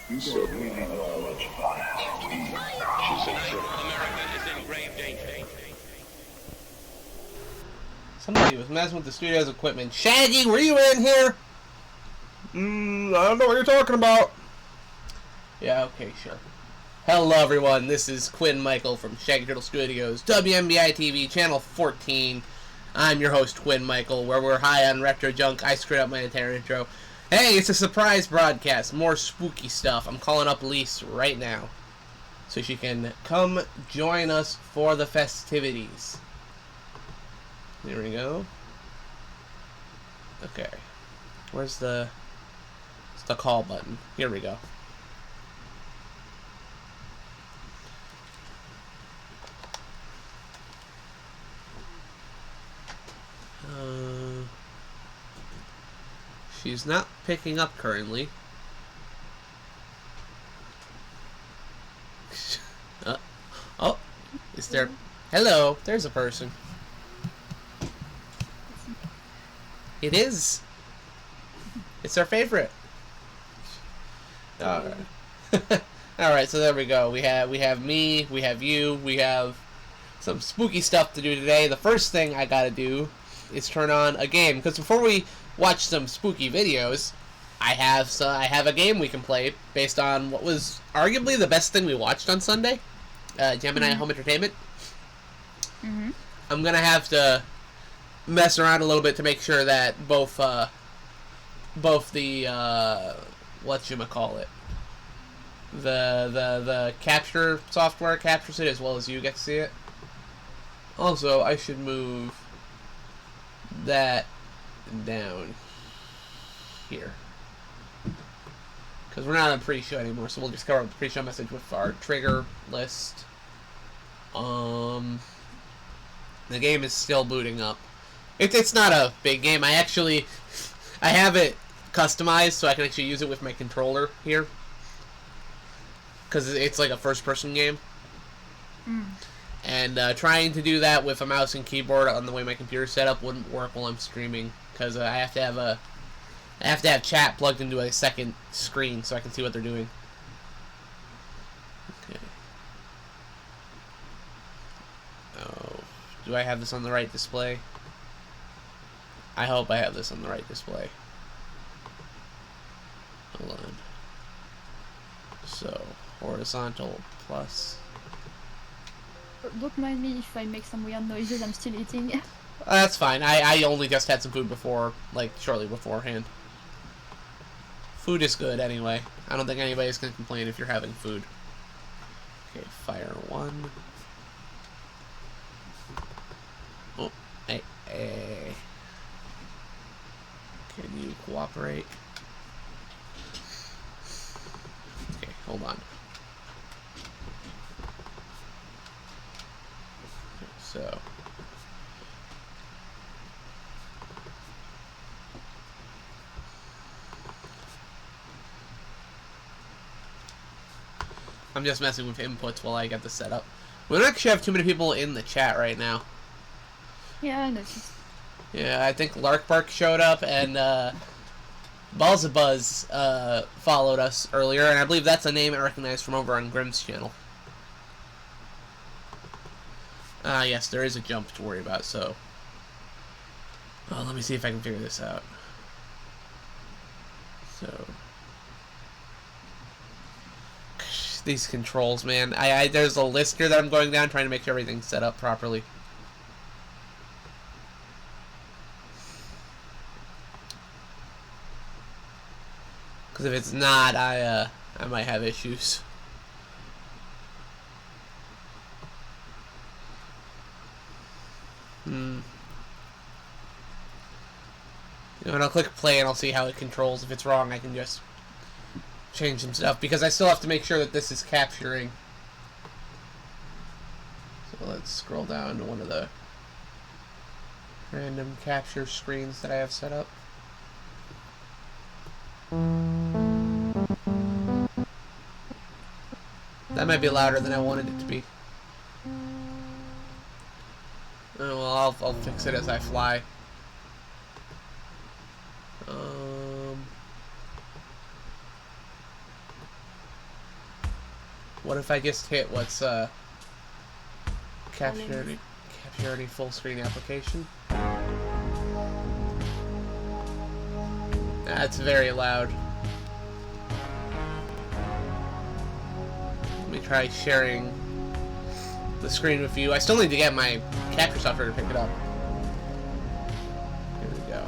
You don't really know much fun. She said so. America is in grave danger. Somebody was messing with the studio's equipment. Shaggy, were you in here? I don't know what you're talking about. Yeah, okay, sure. Hello, everyone. This is Quinn Michael from Shaggy Turtle Studios, WMBI TV, Channel 14. I'm your host, Quinn Michael, where we're high on retro junk. I screwed up my entire intro. Hey, it's a surprise broadcast. More spooky stuff. I'm calling up Lysou right now so she can come join us for the festivities. There we go. Okay. Where's the call button? Here we go. She's not picking up currently. Oh, is there? Hello, there's a person. It is. It's our favorite. All right. All right. So there we go. We have me. We have you. We have some spooky stuff to do today. The first thing I gotta do is turn on a game, because before we watch some spooky videos, I have a game we can play based on what was arguably the best thing we watched on Sunday, Gemini Home Entertainment. I'm gonna have to mess around a little bit to make sure that both the whatchamacallit, the capture software captures it as well as you get to see it. Also, I should move that down here, because we're not on pre-show anymore, so we'll just cover the pre-show message with our trigger list. The game is still booting up. It's not a big game. I have it customized so I can actually use it with my controller here, because it's like a first-person game. And trying to do that with a mouse and keyboard on the way my computer's set up wouldn't work while I'm streaming, because I have to have chat plugged into a second screen so I can see what they're doing. Okay. Oh, do I have this on the right display? I hope I have this on the right display. Hold on. So, horizontal plus. Don't mind me if I make some weird noises, I'm still eating. That's fine. I only just had some food before, like, shortly beforehand. Food is good anyway. I don't think anybody's gonna complain if you're having food. Okay, fire one. Oh, hey. Can you cooperate? Okay, hold on. So, I'm just messing with inputs while I get this set up. We don't actually have too many people in the chat right now. Yeah, I noticed. Yeah, I think Larkbark showed up, and Balzabuzz followed us earlier, and I believe that's a name I recognize from over on Grimm's channel. Yes, there is a jump to worry about, so... Oh, let me see if I can figure this out. So... These controls, man. There's a list here that I'm going down trying to make sure everything's set up properly. Because if it's not, I might have issues. You know, and I'll click play and I'll see how it controls. If it's wrong, I can just change some stuff, because I still have to make sure that this is capturing. So let's scroll down to one of the random capture screens that I have set up. That might be louder than I wanted it to be. Oh, well, I'll fix it as I fly. What if I just hit what's capture any full screen application? That's very loud. Let me try sharing the screen with you. I still need to get my capture software to pick it up. Here we go.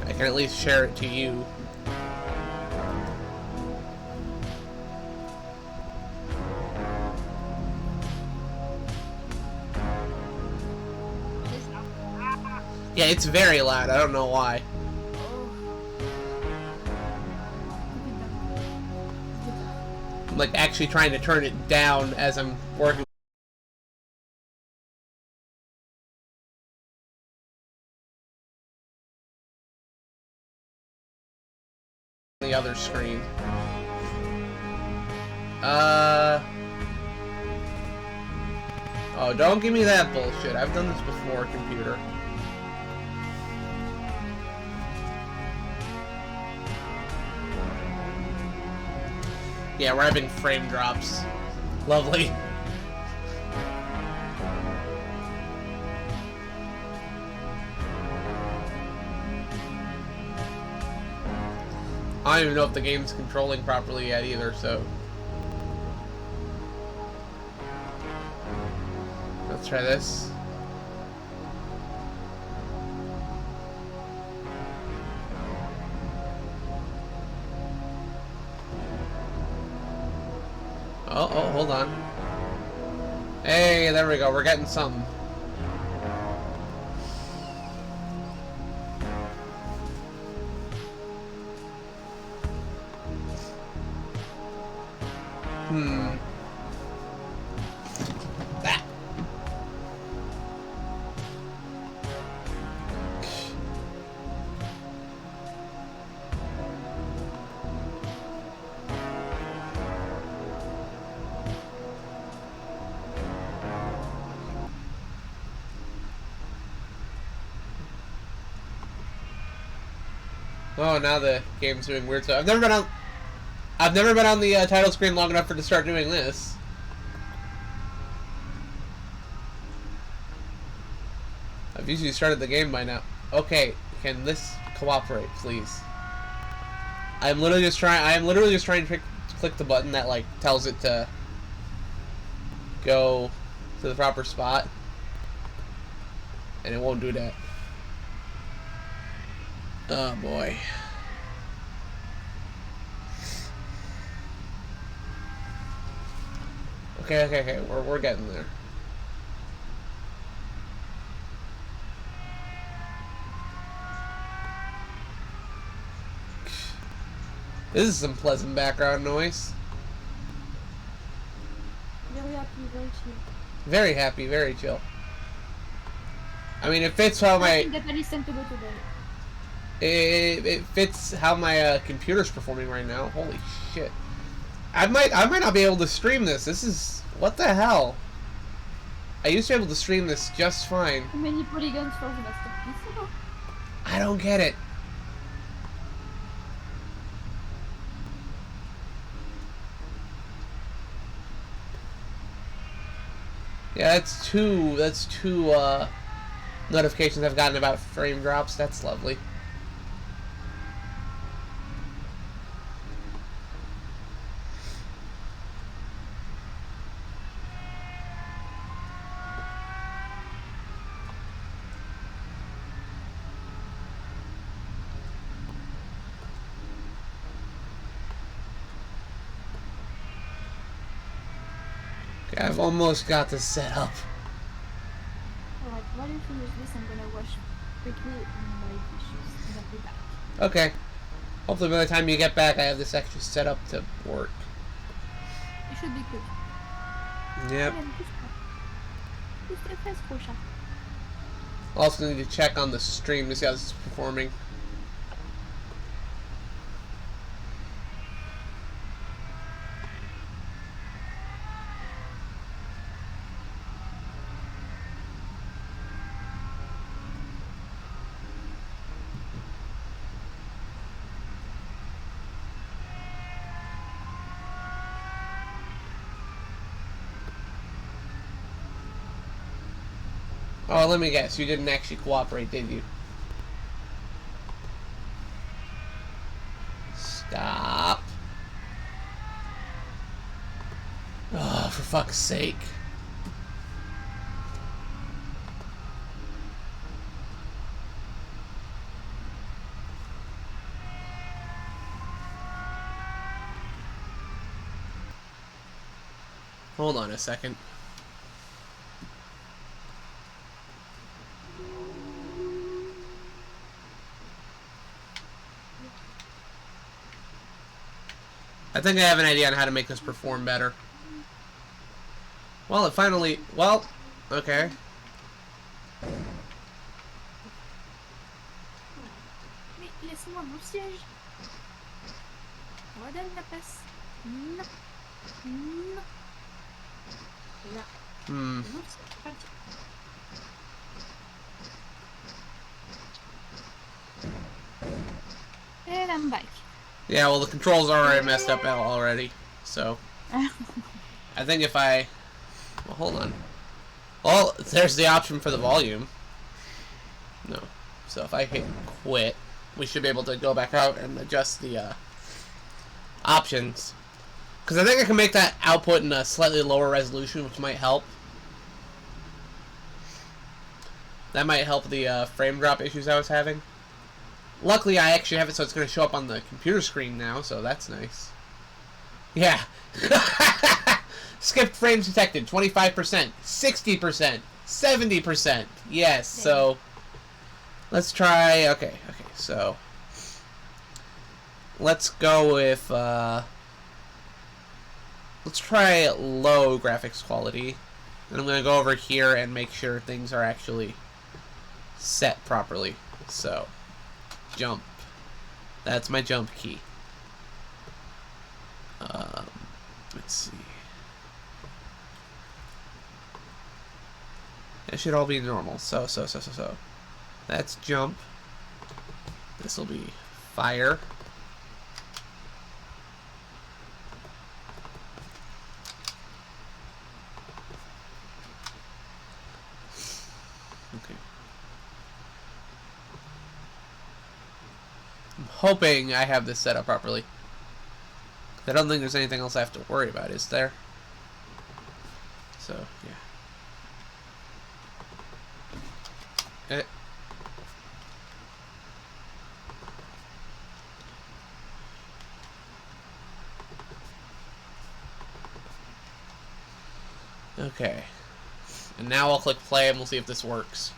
I can at least share it to you. Yeah, it's very loud. I don't know why. I'm like actually trying to turn it down as I'm working. The other screen. Oh, don't give me that bullshit. I've done this before, computer. Yeah, we're having frame drops. Lovely. I don't even know if the game's controlling properly yet either, so... Let's try this. Oh, hold on. Hey, there we go. We're getting something. Ah. Oh, now the game's doing weird stuff. I've never been on the title screen long enough for it to start doing this. I've usually started the game by now. Okay, can this cooperate, please? I am literally just trying to click the button that like tells it to go to the proper spot, and it won't do that. Oh boy. Okay. We're getting there. This is some pleasant background noise. Very happy, very chill. Very happy, very chill. I mean, it fits how my... That I listen to go to bed. It fits how my computer's performing right now. Holy shit! I might not be able to stream this. This is what the hell. I used to be able to stream this just fine. How many polygons for the masterpiece? I don't get it. Yeah, that's two notifications I've gotten about frame drops. That's lovely. Okay, I've almost got this set up. Alright, while you finish this, I'm gonna wash quickly my dishes and I'll be back. Okay. Hopefully by the time you get back, I have this extra set up to work. It should be quick. Yep. Also need to check on the stream to see how this is performing. Oh, let me guess. You didn't actually cooperate, did you? Stop. Oh, for fuck's sake. Hold on a second. I think I have an idea on how to make this perform better. Well, it finally... Well, okay. Mais laisse-moi mon siège. Redonne la place. Non. Non. Là. Hmm. Non, c'est pas bien. And I'm back. Yeah, well, the controls are already messed up already, so... I think if I... Well, hold on. Well, there's the option for the volume. No. So if I hit quit, we should be able to go back out and adjust the options. Because I think I can make that output in a slightly lower resolution, which might help. That might help the frame drop issues I was having. Luckily, I actually have it so it's going to show up on the computer screen now, so that's nice. Yeah. Skipped frames detected, 25%, 60%, 70%. Yes, so let's try, okay, so let's go with, let's try low graphics quality. And I'm going to go over here and make sure things are actually set properly. So, jump. That's my jump key. Let's see. It should all be normal. So. That's jump. This will be fire. Okay. I'm hoping I have this set up properly. I don't think there's anything else I have to worry about, is there? So, yeah. Okay. And now I'll click play and we'll see if this works.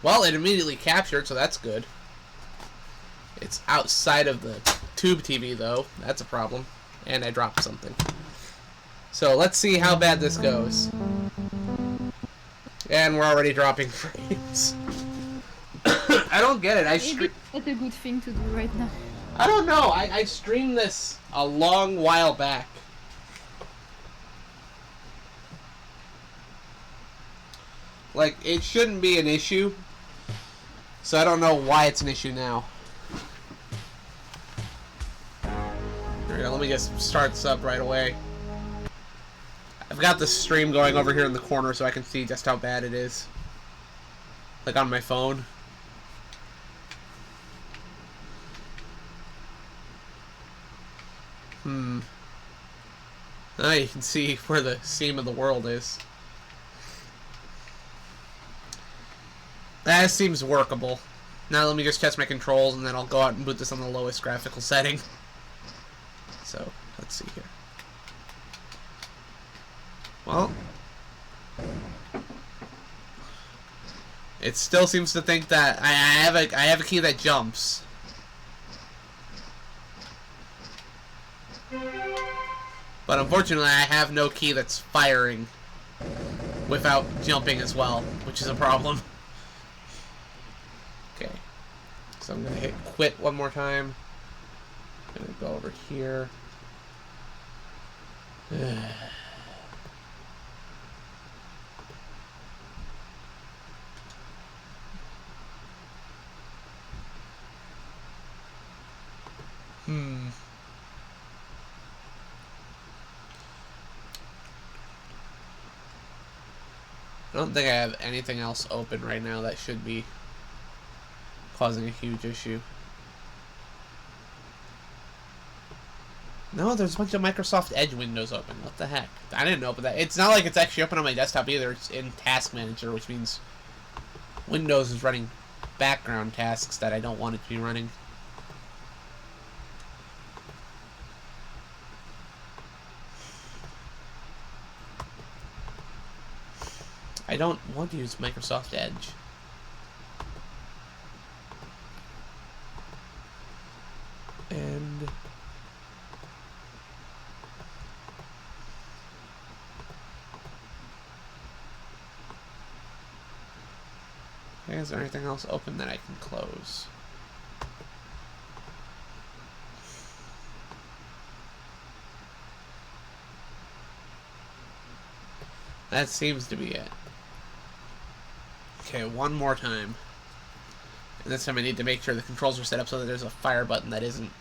Well, it immediately captured, so that's good. It's outside of the tube TV, though. That's a problem. And I dropped something. So let's see how bad this goes. And we're already dropping frames. I don't get it. Maybe that's a good thing to do right now. I don't know. I streamed this a long while back. Like, it shouldn't be an issue. So I don't know why it's an issue now. There we go. Let me just start this up right away. I've got the stream going over here in the corner so I can see just how bad it is. Like on my phone. Now you can see where the seam of the world is. That seems workable. Now let me just test my controls and then I'll go out and boot this on the lowest graphical setting. So, let's see here. Well, it still seems to think that I have a key that jumps. But unfortunately, I have no key that's firing without jumping as well, which is a problem. Okay, so I'm gonna hit quit one more time. I'm gonna go over here. I don't think I have anything else open right now that should be causing a huge issue. No, there's a bunch of Microsoft Edge windows open. What the heck? I didn't open that. It's not like it's actually open on my desktop either. It's in Task Manager, which means Windows is running background tasks that I don't want it to be running. I don't want to use Microsoft Edge. And is there anything else open that I can close? That seems to be it. Okay, one more time. And this time I need to make sure the controls are set up so that there's a fire button that isn't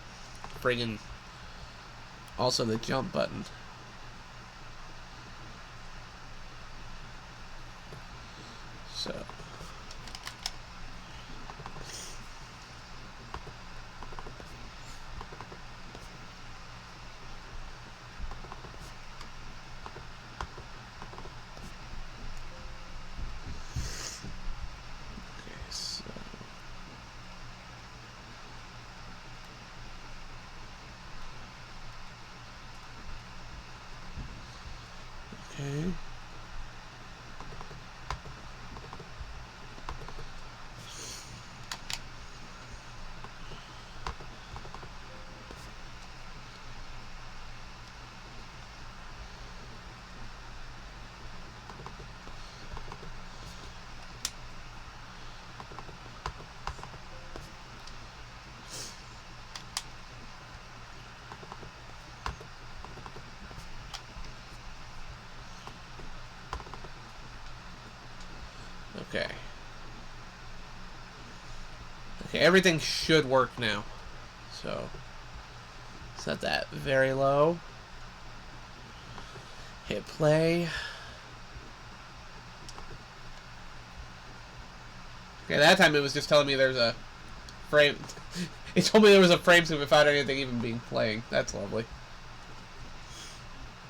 friggin' also the jump button. So. Okay. Okay. Okay, everything should work now. So, set that very low. Hit play. Okay, that time it was just telling me there's a frame. It told me there was a frame so without anything even being playing. That's lovely.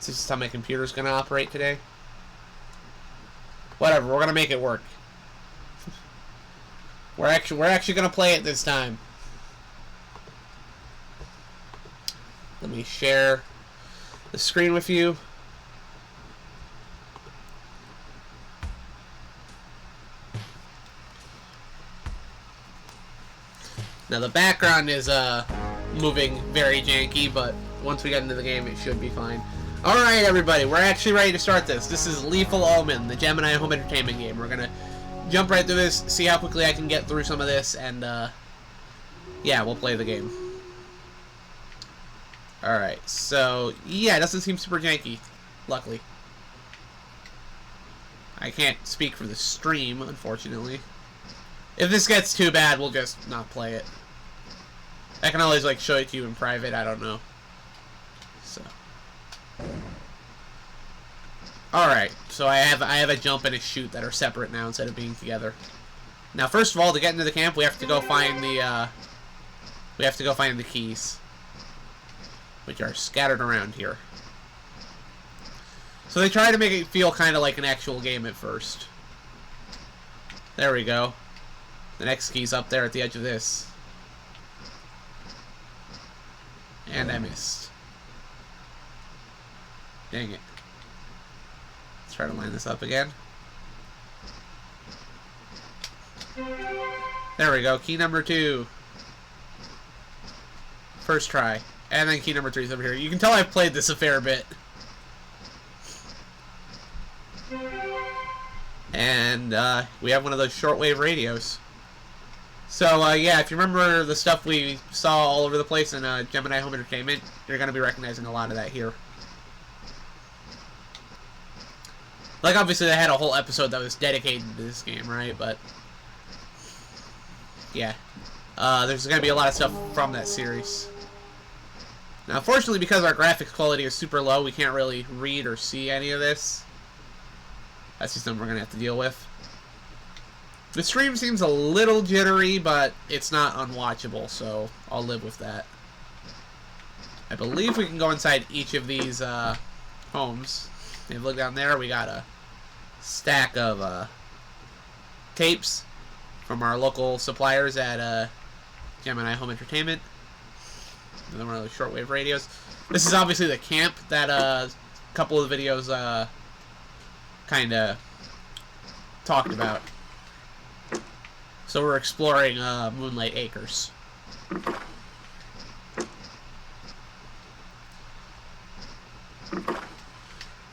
Is this just how my computer's gonna operate today? Whatever, we're gonna make it work. We're actually gonna play it this time. Let me share the screen with you. Now the background is moving very janky, but once we get into the game it should be fine. Alright everybody, we're actually ready to start this. This is Lethal Omen, the Gemini home entertainment game. We're gonna jump right through this, see how quickly I can get through some of this, and yeah, we'll play the game. Alright, so yeah, it doesn't seem super janky, luckily. I can't speak for the stream, unfortunately. If this gets too bad, we'll just not play it. I can always like show it to you in private, I don't know. So alright, so I have a jump and a shoot that are separate now instead of being together. Now first of all, to get into the camp we have to go find the keys, which are scattered around here. So they try to make it feel kind of like an actual game at first. There we go. The next key's up there at the edge of this. And I missed. Dang it. Let's try to line this up again. There we go. Key number 2. First try. And then key number 3 is over here. You can tell I've played this a fair bit. And we have one of those shortwave radios. So yeah, if you remember the stuff we saw all over the place in Gemini Home Entertainment, you're going to be recognizing a lot of that here. Like, obviously they had a whole episode that was dedicated to this game, right? But yeah, there's going to be a lot of stuff from that series. Now, unfortunately, because our graphics quality is super low, we can't really read or see any of this. That's just something we're going to have to deal with. The stream seems a little jittery, but it's not unwatchable, so I'll live with that. I believe we can go inside each of these homes. If you look down there, we got a stack of tapes from our local suppliers at Gemini Home Entertainment. Another one of those shortwave radios. This is obviously the camp that a couple of the videos kind of talked about. So we're exploring Moonlight Acres.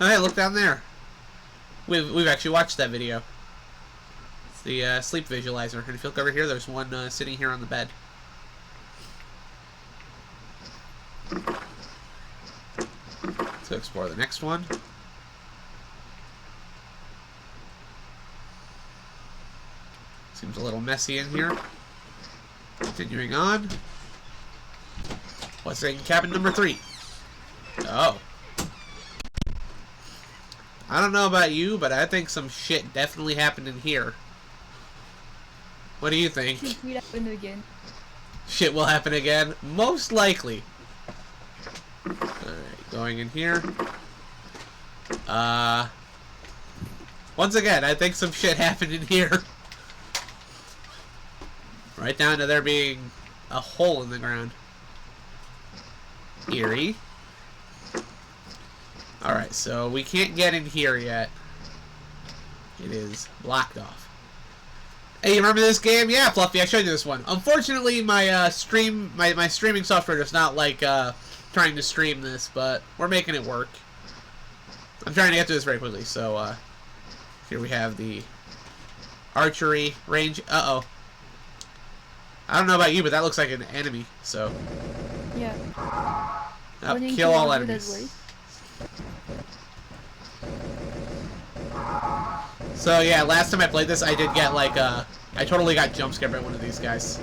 Oh, hey, look down there. We've actually watched that video. It's the sleep visualizer. And if you look over here, there's one sitting here on the bed. Let's go explore the next one. Seems a little messy in here. Continuing on. What's in cabin number 3? Oh. I don't know about you, but I think some shit definitely happened in here. What do you think? It will happen again. Shit will happen again? Most likely. Alright, going in here. Once again, I think some shit happened in here. Right down to there being a hole in the ground. Eerie. Alright, so we can't get in here yet. It is blocked off. Hey, you remember this game? Yeah, Fluffy, I showed you this one. Unfortunately, my streaming software does not like trying to stream this, but we're making it work. I'm trying to get through this very quickly, so here we have the archery range. Uh-oh. I don't know about you, but that looks like an enemy, so... Yeah. Oh, kill all enemies. So yeah, last time I played this, I did get like I totally got jump scared by one of these guys.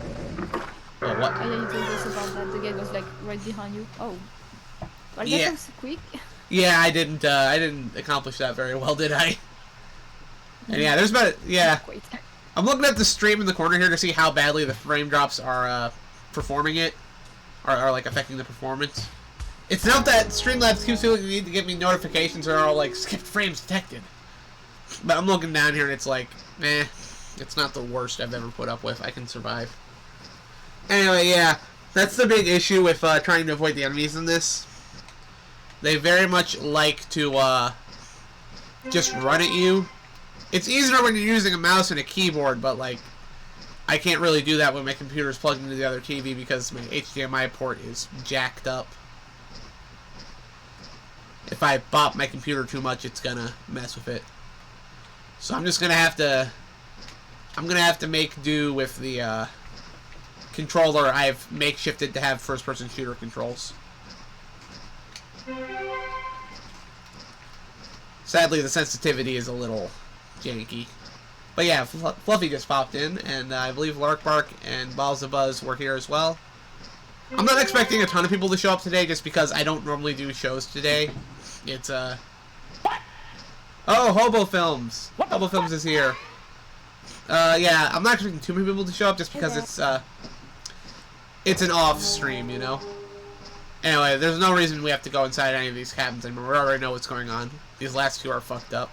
Oh, what? Oh yeah, you told us about that. The guy was like right behind you. Oh. Well, Yeah. that was quick. Yeah, I didn't accomplish that very well, did I? And yeah, there's about yeah. Wait. I'm looking at the stream in the corner here to see how badly the frame drops are performing it, are like affecting the performance. It's not that Streamlabs keeps feeling the need to give me notifications that are all like skipped frames detected. But I'm looking down here and it's like, meh, it's not the worst I've ever put up with. I can survive. Anyway, yeah, that's the big issue with trying to avoid the enemies in this. They very much like to just run at you. It's easier when you're using a mouse and a keyboard, but like, I can't really do that when my computer's plugged into the other TV because my HDMI port is jacked up. If I bop my computer too much, it's gonna mess with it. So I'm just gonna have to... I'm gonna have to make do with the controller I've makeshifted to have first-person shooter controls. Sadly, the sensitivity is a little janky. But yeah, Fluffy just popped in, and I believe Larkbark and Balls of Buzz were here as well. I'm not expecting a ton of people to show up today just because I don't normally do shows today. It's, Oh, Hobo Films! Hobo Films is here. Yeah, I'm not expecting too many people to show up just because it's an off stream, you know? Anyway, there's no reason we have to go inside any of these cabins anymore. We already know what's going on. These last two are fucked up.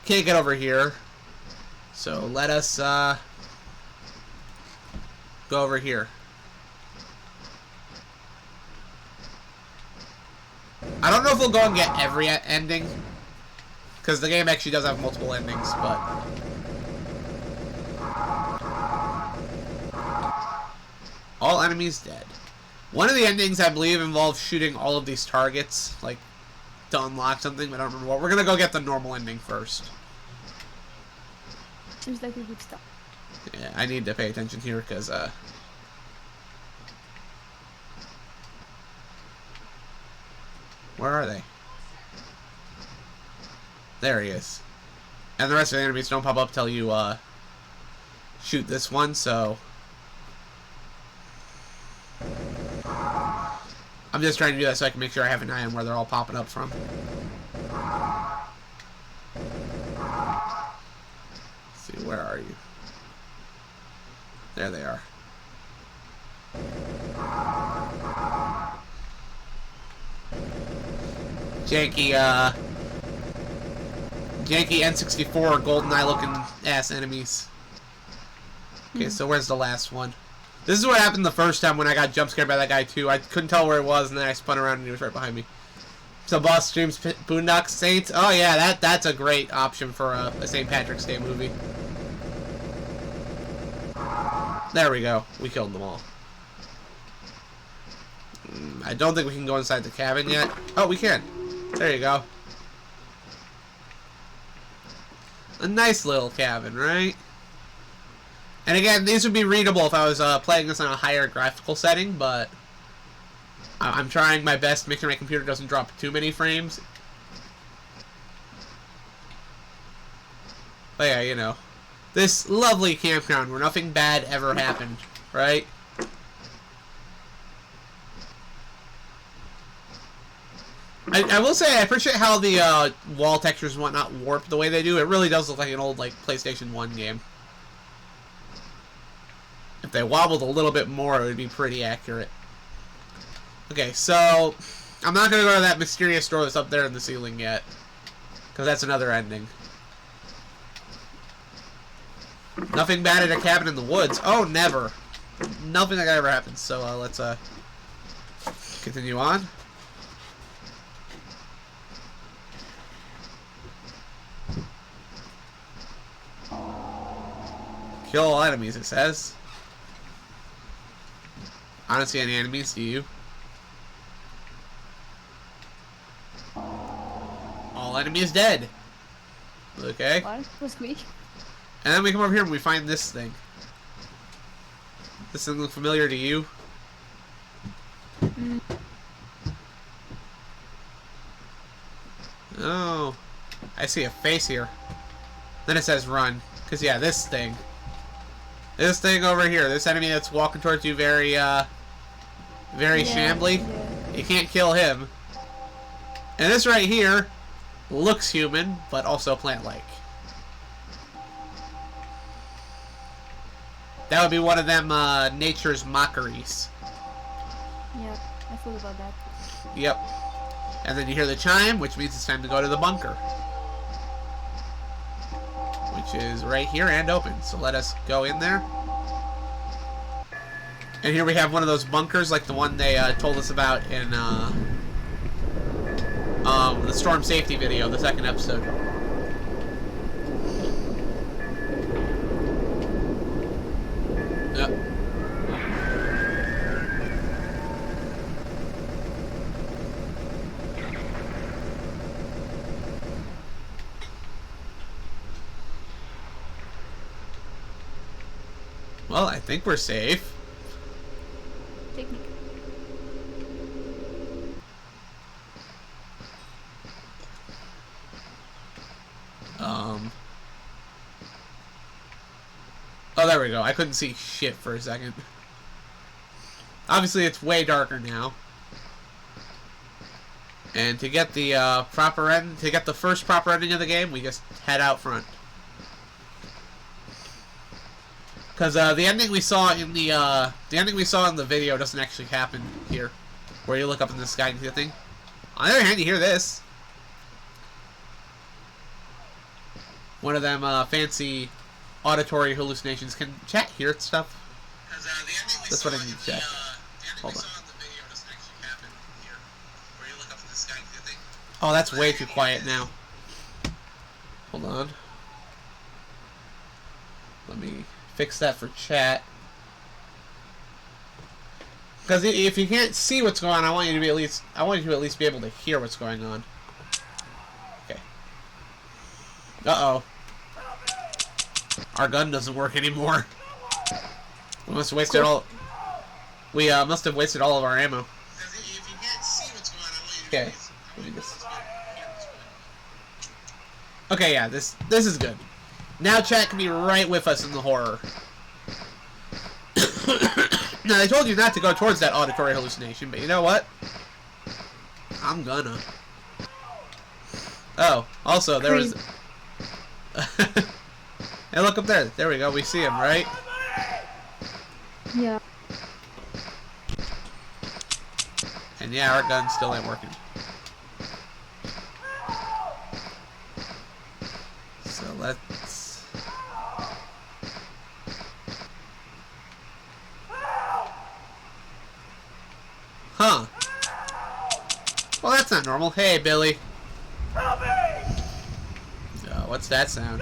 Can't get over here. So let us, go over here. I don't know if we'll go and get every ending, because the game actually does have multiple endings, but... All enemies dead. One of the endings, I believe, involves shooting all of these targets, like, to unlock something, but I don't remember what. We're gonna go get the normal ending first. Seems like a good start. Yeah, I need to pay attention here, because, where are they? There he is. And the rest of the enemies don't pop up till you, shoot this one, so... I'm just trying to do that so I can make sure I have an eye on where they're all popping up from. There they are. Janky N64 GoldenEye looking ass enemies. Okay, so where's the last one? This is what happened the first time when I got jump scared by that guy too. I couldn't tell where he was, and then I spun around and he was right behind me. So boss streams Boondock Saints. Oh yeah, that's a great option for a St. Patrick's Day movie. There we go. We killed them all. I don't think we can go inside the cabin yet. Oh, we can. There you go. A nice little cabin, right? And again, these would be readable if I was playing this on a higher graphical setting, but I'm trying my best to make sure my computer doesn't drop too many frames. But yeah, you know. This lovely campground where nothing bad ever happened, right? I will say I appreciate how the wall textures and whatnot warp the way they do. It really does look like an old PlayStation 1 game. If they wobbled a little bit more, it would be pretty accurate. Okay, so I'm not going to go to that mysterious door that's up there in the ceiling yet, because that's another ending. Nothing bad at a cabin in the woods. Oh, never. Nothing like that ever happens. So let's continue on. Kill all enemies, it says. I don't see any enemies, do you? All enemies dead. Okay. What? Was me? And then we come over here and we find this thing. This thing look familiar to you? Oh. I see a face here. Then it says run. Because, yeah, this thing. This thing over here. This enemy that's walking towards you very shambly. Yeah. You can't kill him. And this right here looks human, but also plant-like. That would be one of them nature's mockeries. Yep, I thought about that. Yep. And then you hear the chime, which means it's time to go to the bunker. Which is right here and open. So let us go in there. And here we have one of those bunkers like the one they told us about in the storm safety video, the second episode. Yep. Well, I think we're safe. Technique. Oh, there we go. I couldn't see shit for a second. Obviously, it's way darker now. And to get the the first proper ending of the game, we just head out front. Because the ending we saw in the video doesn't actually happen here, where you look up in the sky and see the thing. On the other hand, you hear this. One of them fancy auditory hallucinations. Can chat hear stuff? That's what I need to check. Hold on. Oh, that's way too quiet now. Hold on. Let me fix that for chat. Because if you can't see what's going on, I want you to at least be able to hear what's going on. Okay. Uh-oh. Our gun doesn't work anymore. We must have wasted all. We must have wasted all of our ammo. Okay. Let me just. Okay, yeah, this is good. Now chat can be right with us in the horror. Now, they told you not to go towards that auditory hallucination, but you know what? I'm gonna. Oh, also, there was... Hey, look up there. There we go. We see him, right? Yeah. And yeah, our gun still ain't working. So let's... Huh. Well, that's not normal. Hey, Billy. What's that sound?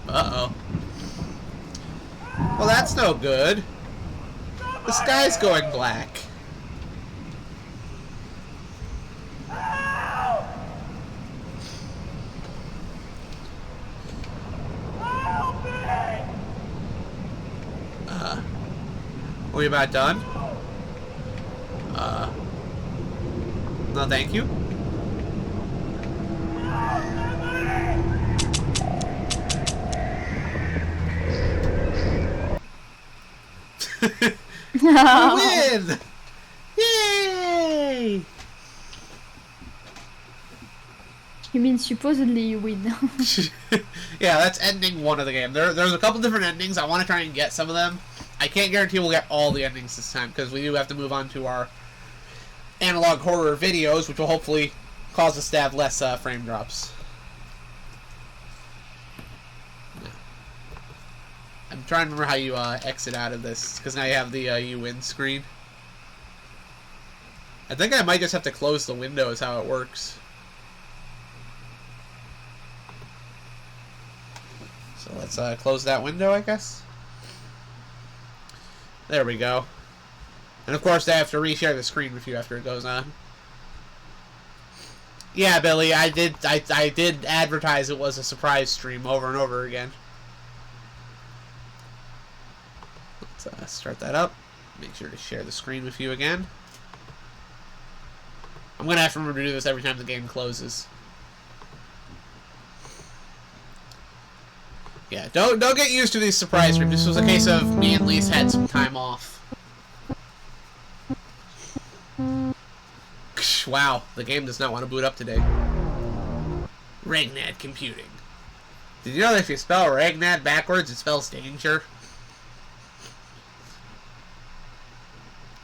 Uh-oh. Well, that's no good. The sky's going black. Are we about done? No, thank you. Win! Yay! You mean supposedly you win? Yeah, that's ending one of the game. There's a couple different endings. I want to try and get some of them. I can't guarantee we'll get all the endings this time, because we do have to move on to our analog horror videos, which will hopefully cause us to have less frame drops. I'm trying to remember how you exit out of this, because now you have the you win screen. I think I might just have to close the window is how it works. So let's close that window, I guess. There we go. And of course, I have to reshare the screen with you after it goes on. Yeah, Billy, I did advertise it was a surprise stream over and over again. Let's start that up. Make sure to share the screen with you again. I'm gonna have to remember to do this every time the game closes. Yeah, don't get used to these surprise streams. This was a case of me and Lise had some time off. Wow, the game does not want to boot up today. Ragnad Computing. Did you know that if you spell Ragnad backwards, it spells danger?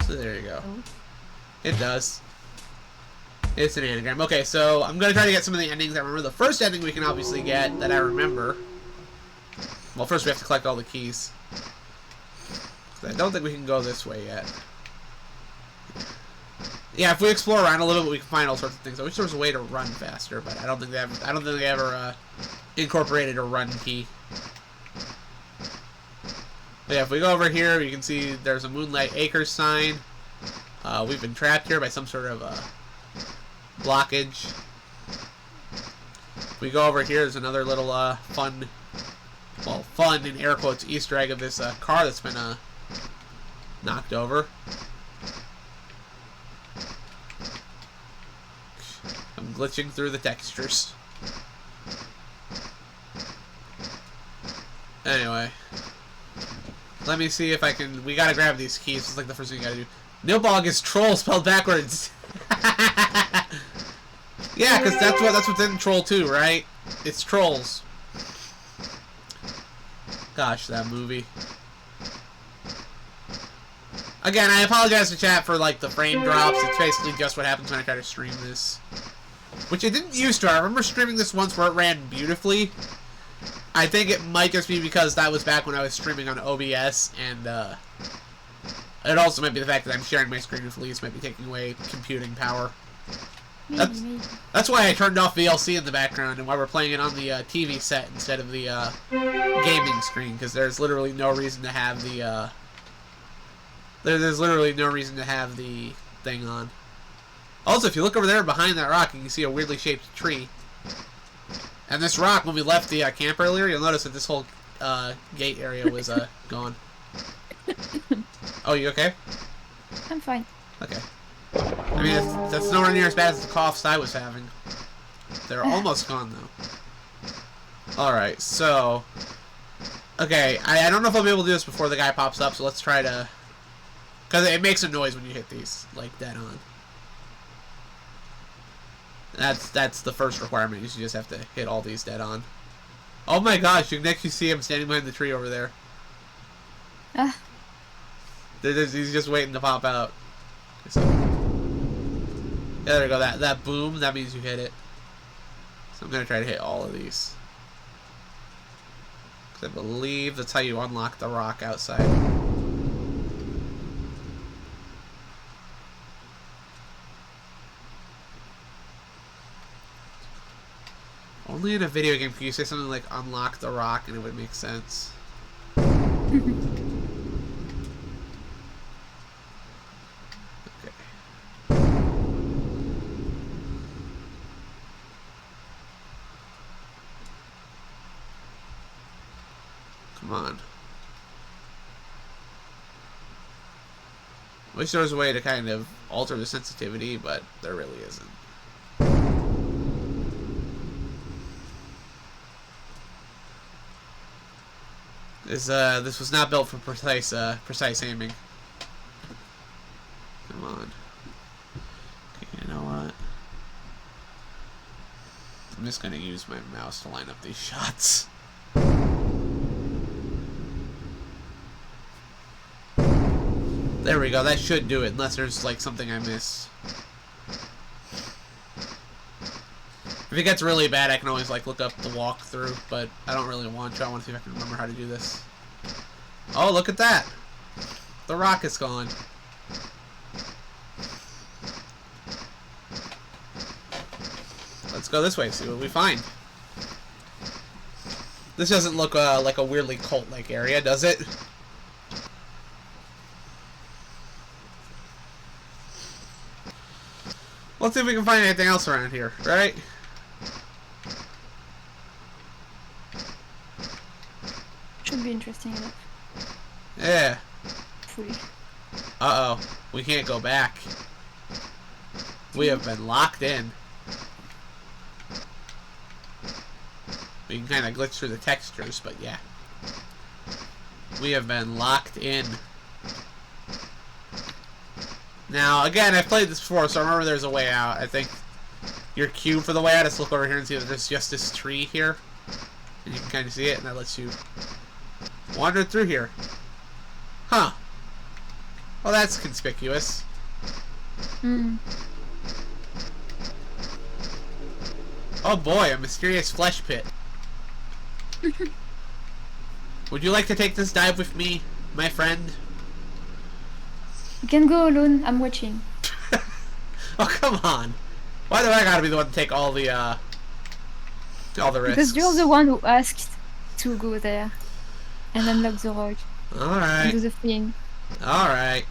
So there you go. It does. It's an anagram. Okay, so I'm going to try to get some of the endings I remember. The first ending we can obviously get that I remember. Well, first we have to collect all the keys. I don't think we can go this way yet. Yeah, if we explore around a little bit, we can find all sorts of things. I wish there was a way to run faster, but I don't think they ever incorporated a run key. But yeah, if we go over here, you can see there's a Moonlight Acres sign. We've been trapped here by some sort of blockage. If we go over here, there's another little fun in air quotes Easter egg of this car that's been knocked over. I'm glitching through the textures. Anyway. Let me see if I can... We gotta grab these keys. It's like the first thing you gotta do. Nilbog is troll spelled backwards. Yeah, because that's what's in Troll 2, right? It's trolls. Gosh, that movie. Again, I apologize to chat for, like, the frame drops. It's basically just what happens when I try to stream this. Which I didn't used to. I remember streaming this once where it ran beautifully. I think it might just be because that was back when I was streaming on OBS, and, it also might be the fact that I'm sharing my screen with Lise might be taking away computing power. That's why I turned off VLC in the background, and why we're playing it on the TV set instead of the gaming screen, because there's literally no reason to have the there's literally no reason to have the thing on. Also, if you look over there behind that rock, you can see a weirdly shaped tree. And this rock, when we left the camp earlier, you'll notice that this whole gate area was gone. Oh, you okay? I'm fine. Okay. I mean, that's nowhere near as bad as the coughs I was having. They're almost gone, though. Alright, so... Okay, I don't know if I'll be able to do this before the guy pops up, so let's try to... Because it makes a noise when you hit these, like, dead on. That's the first requirement. You just have to hit all these dead on. Oh my gosh, you can actually see him standing behind the tree over there. Ah, He's just waiting to pop out. Yeah, there we go. That boom, that means you hit it. So I'm going to try to hit all of these. Because I believe that's how you unlock the rock outside. Only in a video game can you say something like unlock the rock and it would make sense. Come on. I wish there was a way to kind of alter the sensitivity, but there really isn't. This was not built for precise aiming. Come on. Okay, you know what? I'm just gonna use my mouse to line up these shots. There we go, that should do it, unless there's like something I miss. If it gets really bad, I can always like look up the walkthrough, but I don't really want to. I want to see if I can remember how to do this. Oh, look at that! The rock is gone. Let's go this way, see what we find. This doesn't look like a weirdly cult-like area, does it? Let's see if we can find anything else around here, right? should be interesting enough. Yeah. Hopefully. Uh-oh. We can't go back. We have been locked in. We can kind of glitch through the textures, but yeah. We have been locked in. Now, again, I've played this before, so I remember there's a way out. I think your cue for the way out is to look over here and see that there's just this tree here. And you can kind of see it, and that lets you wander through here. Huh. Well, that's conspicuous. Hmm. Oh boy, a mysterious flesh pit. Would you like to take this dive with me, my friend? You can go alone. I'm watching. Oh, come on. Why do I gotta be the one to take all the risks? Because you're the one who asked to go there and unlock the rock and Alright. do the thing. Alright.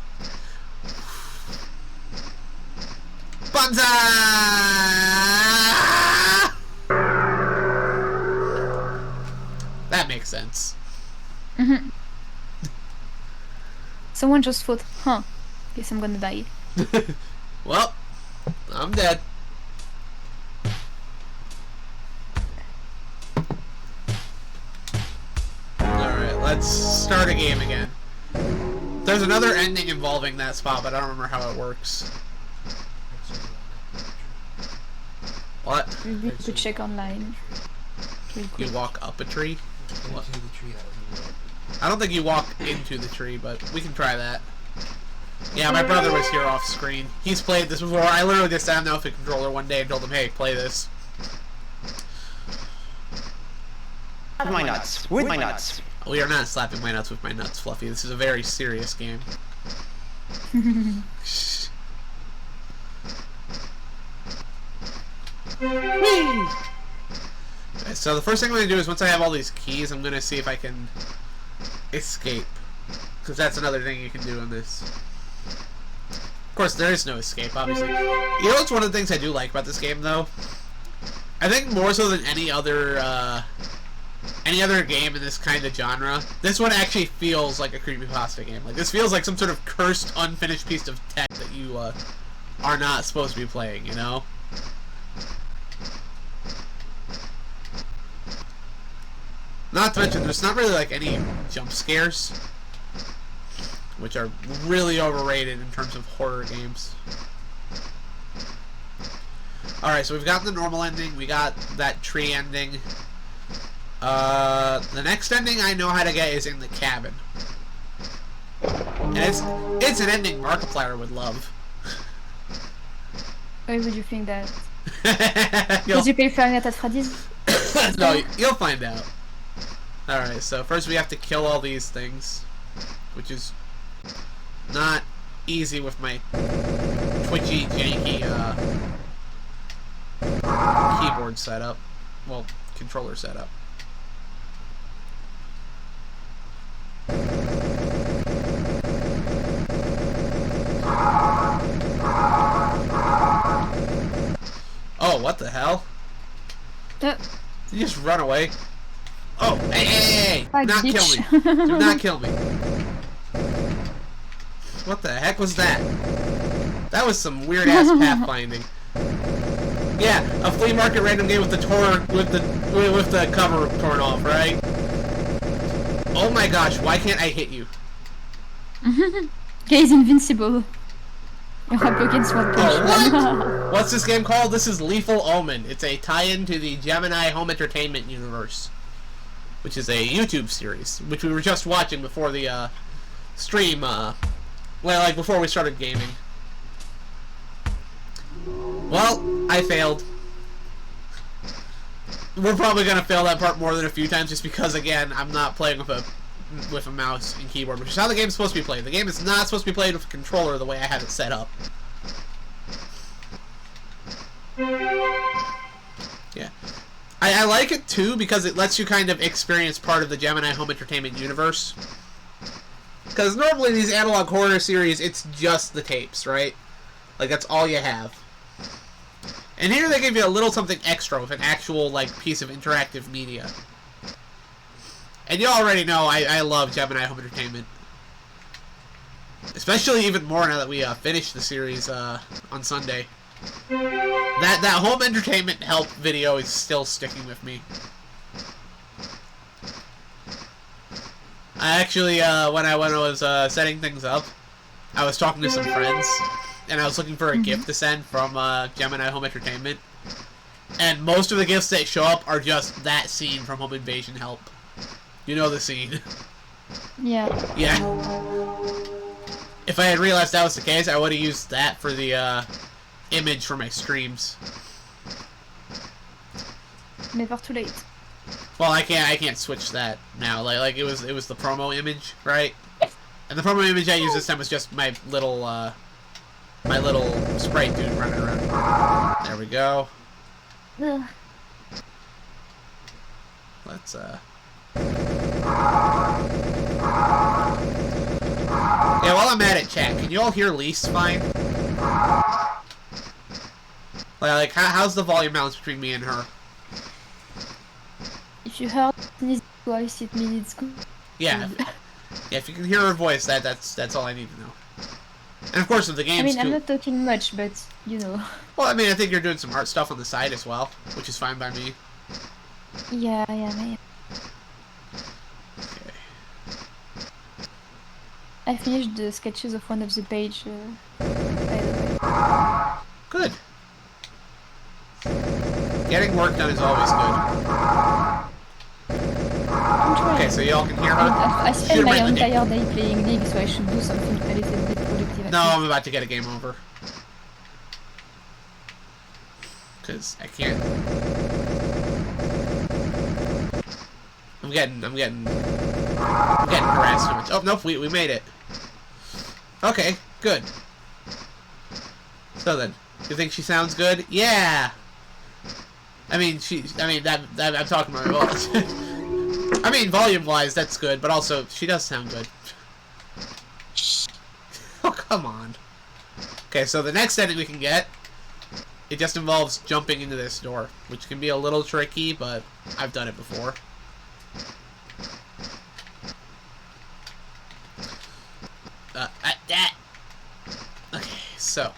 Banzai! That makes sense. Mm-hmm. Someone just thought, huh, guess I'm gonna die. Well, I'm dead. Alright, let's start a game again. There's another ending involving that spot, but I don't remember how it works. What? Maybe you could check online. You walk up a tree? What? I don't think you walk into the tree, but we can try that. Yeah, my brother was here off screen. He's played this before. I literally just sat him down with a controller one day and told him, hey, play this. My nuts. With my nuts. We are not slapping my nuts with my nuts, Fluffy. This is a very serious game. Whee! Okay, so the first thing I'm going to do is once I have all these keys, I'm going to see if I can escape. Because that's another thing you can do in this. Of course, there is no escape, obviously. You know what's one of the things I do like about this game, though? I think more so than any other game in this kind of genre, this one actually feels like a creepypasta game. Like, this feels like some sort of cursed, unfinished piece of tech that you are not supposed to be playing, you know? Not to mention, there's not really like any jump scares, which are really overrated in terms of horror games. Alright, so we've got the normal ending, we got that tree ending. The next ending I know how to get is in the cabin. And it's an ending Markiplier would love. Why would you think that? Did you play Five Nights at Freddy's? No, you'll find out. Alright, so first we have to kill all these things, which is not easy with my twitchy, janky keyboard setup. Well, controller setup. Oh, what the hell? Did you just run away? Oh, hey! Do not kill me. Do not kill me. What the heck was that? That was some weird ass pathfinding. Yeah, a flea market random game with the cover torn off, right? Oh my gosh, why can't I hit you? He's invincible. You're up against one punch. Oh, what? What's this game called? This is Lethal Omen. It's a tie-in to the Gemini home entertainment universe, which is a YouTube series, which we were just watching before the stream, well, like before we started gaming. Well, I failed. We're probably gonna fail that part more than a few times, just because, again, I'm not playing with a mouse and keyboard, which is how the game's supposed to be played. The game is not supposed to be played with a controller the way I have it set up. Yeah. I like it too because it lets you kind of experience part of the Gemini home entertainment universe. Because normally these analog horror series, it's just the tapes, right? Like, that's all you have. And here they give you a little something extra with an actual, like, piece of interactive media. And you already know I love Gemini home entertainment. Especially even more now that we finished the series on Sunday. That home entertainment help video is still sticking with me. I actually, when I was setting things up, I was talking to some friends, and I was looking for a gift to send from Gemini home entertainment. And most of the gifts that show up are just that scene from Home Invasion Help. You know the scene. Yeah. Yeah. If I had realized that was the case, I would have used that for the image for my streams. Never too late. Well, I can't switch that now. Like it was the promo image, right? And the promo image I used this time was just my little sprite dude running around. There we go. Ugh. Let's Yeah, while I'm at it, chat, can you all hear Lysou fine? Like how's the volume balance between me and her? If you heard this voice, it means it's good. Yeah. Yeah, if you can hear her voice, that's all I need to know. And of course, if the game's I mean, I'm not talking much, but you know. Well, I mean, I think you're doing some art stuff on the side as well, which is fine by me. Yeah, I am. Okay. I finished the sketches of one of the page. By the way. Good. Getting work done is always good. I'm trying. Okay, so y'all can hear her? I Shoot spend her my in the dick. entire day playing League, so I should do something a little bit productive. No, I'm about to get a game over. Cause I can't. I'm getting harassed too much. Oh nope, we made it. Okay, good. So then, you think she sounds good? Yeah. I mean, that I'm talking about. Well, I mean, volume-wise, that's good, but also she does sound good. Oh come on. Okay, so the next ending we can get, it just involves jumping into this door, which can be a little tricky, but I've done it before. Okay, so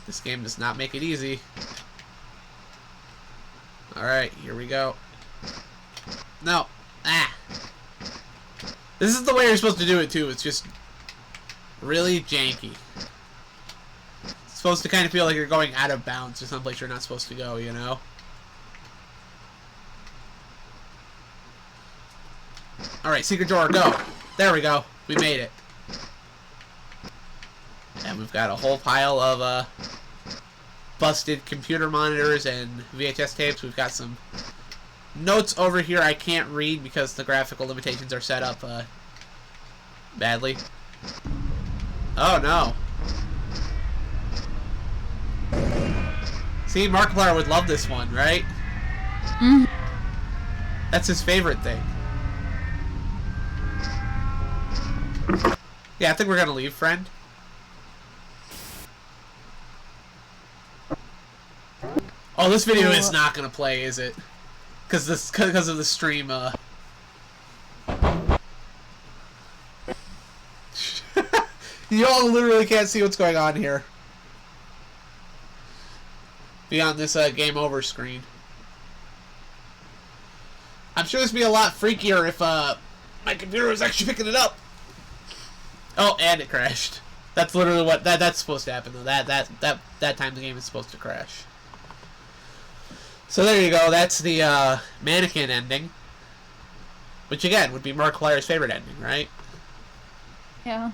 this game does not make it easy. Alright, here we go. No. This is the way you're supposed to do it too, it's just really janky. It's supposed to kind of feel like you're going out of bounds to someplace you're not supposed to go, you know? Alright, secret door, go. There we go. We made it. And we've got a whole pile of busted computer monitors and VHS tapes. We've got some notes over here I can't read because the graphical limitations are set up badly. Oh no. See, Markiplier would love this one, right? Mm. That's his favorite thing. Yeah, I think we're gonna leave, friend. Oh, this video is not gonna play, is it? Because of the stream. You all literally can't see what's going on here. Beyond this game over screen. I'm sure this would be a lot freakier if my computer was actually picking it up. Oh, and it crashed. That's literally what that's supposed to happen though. That time the game is supposed to crash. So there you go. That's the mannequin ending, which again would be Markiplier's favorite ending, right? Yeah.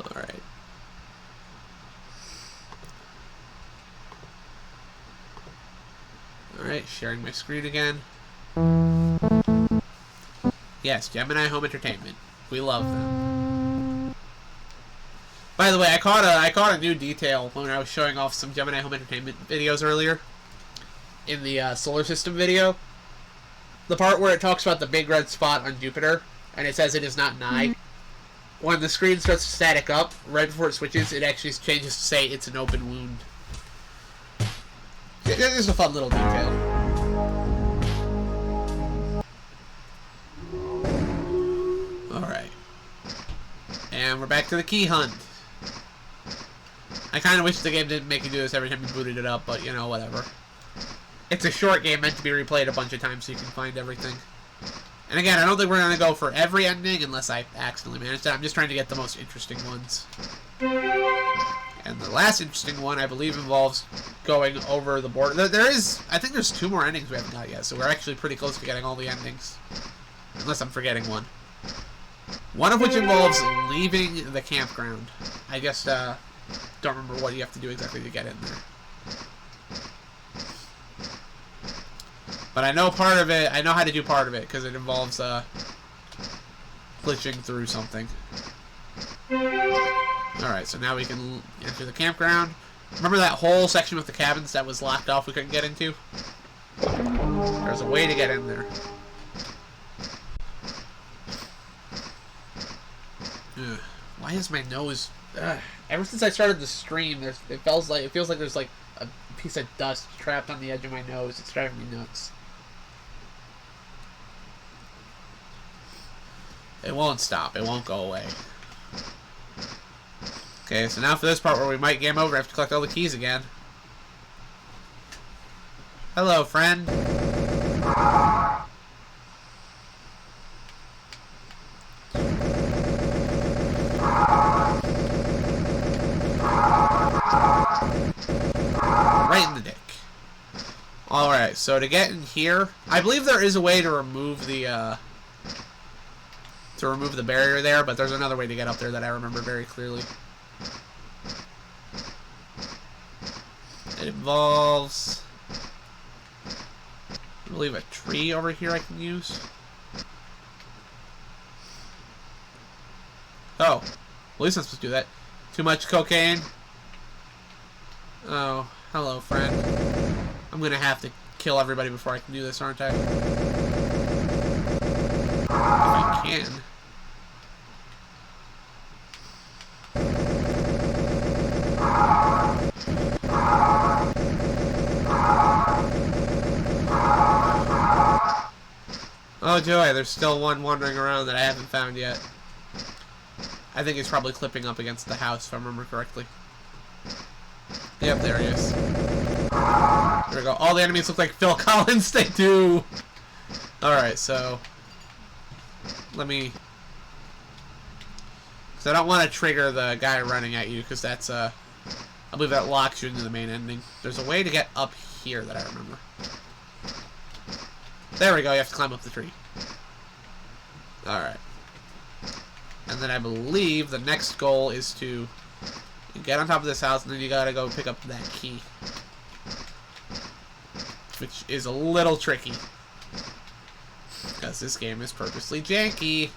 All right. Alright, sharing my screen again. Yes, Gemini Home Entertainment. We love them. By the way, I caught a new detail when I was showing off some Gemini Home Entertainment videos earlier. In the solar system video. The part where it talks about the big red spot on Jupiter, and it says it is not nigh. When the screen starts to static up, right before it switches, it actually changes to say it's an open wound. It's a fun little detail. Alright. And we're back to the key hunt. I kind of wish the game didn't make you do this every time you booted it up, but you know, whatever. It's a short game meant to be replayed a bunch of times so you can find everything. And again, I don't think we're going to go for every ending unless I accidentally manage that. I'm just trying to get the most interesting ones. And the last interesting one, I believe, involves going over the border. I think there's 2 more endings we haven't got yet, so we're actually pretty close to getting all the endings. Unless I'm forgetting one. One of which involves leaving the campground. I just, don't remember what you have to do exactly to get in there. But I know part of it, I know how to do part of it, because it involves, glitching through something. Alright, so now we can enter the campground. Remember that whole section with the cabins that was locked off we couldn't get into? There's a way to get in there. Ugh. Why is my nose... Ever since I started the stream, it feels like there's like a piece of dust trapped on the edge of my nose. It's driving me nuts. It won't stop. It won't go away. Okay, so now for this part where we might game over, I have to collect all the keys again. Hello, friend. Right in the dick. Alright, so to get in here, I believe there is a way to remove the barrier there, but there's another way to get up there that I remember very clearly. It involves, I believe, a tree over here I can use. Oh, at least I'm supposed to do that. Too much cocaine? Oh, hello, friend. I'm gonna have to kill everybody before I can do this, aren't I? If I can. Oh joy, there's still one wandering around that I haven't found yet. I think he's probably clipping up against the house, if I remember correctly. Yep, there he is. There we go. All the enemies look like Phil Collins, they do! Alright, so... let me... because I don't want to trigger the guy running at you, because that's, I believe that locks you into the main ending. There's a way to get up here that I remember. There we go, you have to climb up the tree. Alright. And then I believe the next goal is to get on top of this house, and then you gotta go pick up that key. Which is a little tricky. Because this game is purposely janky.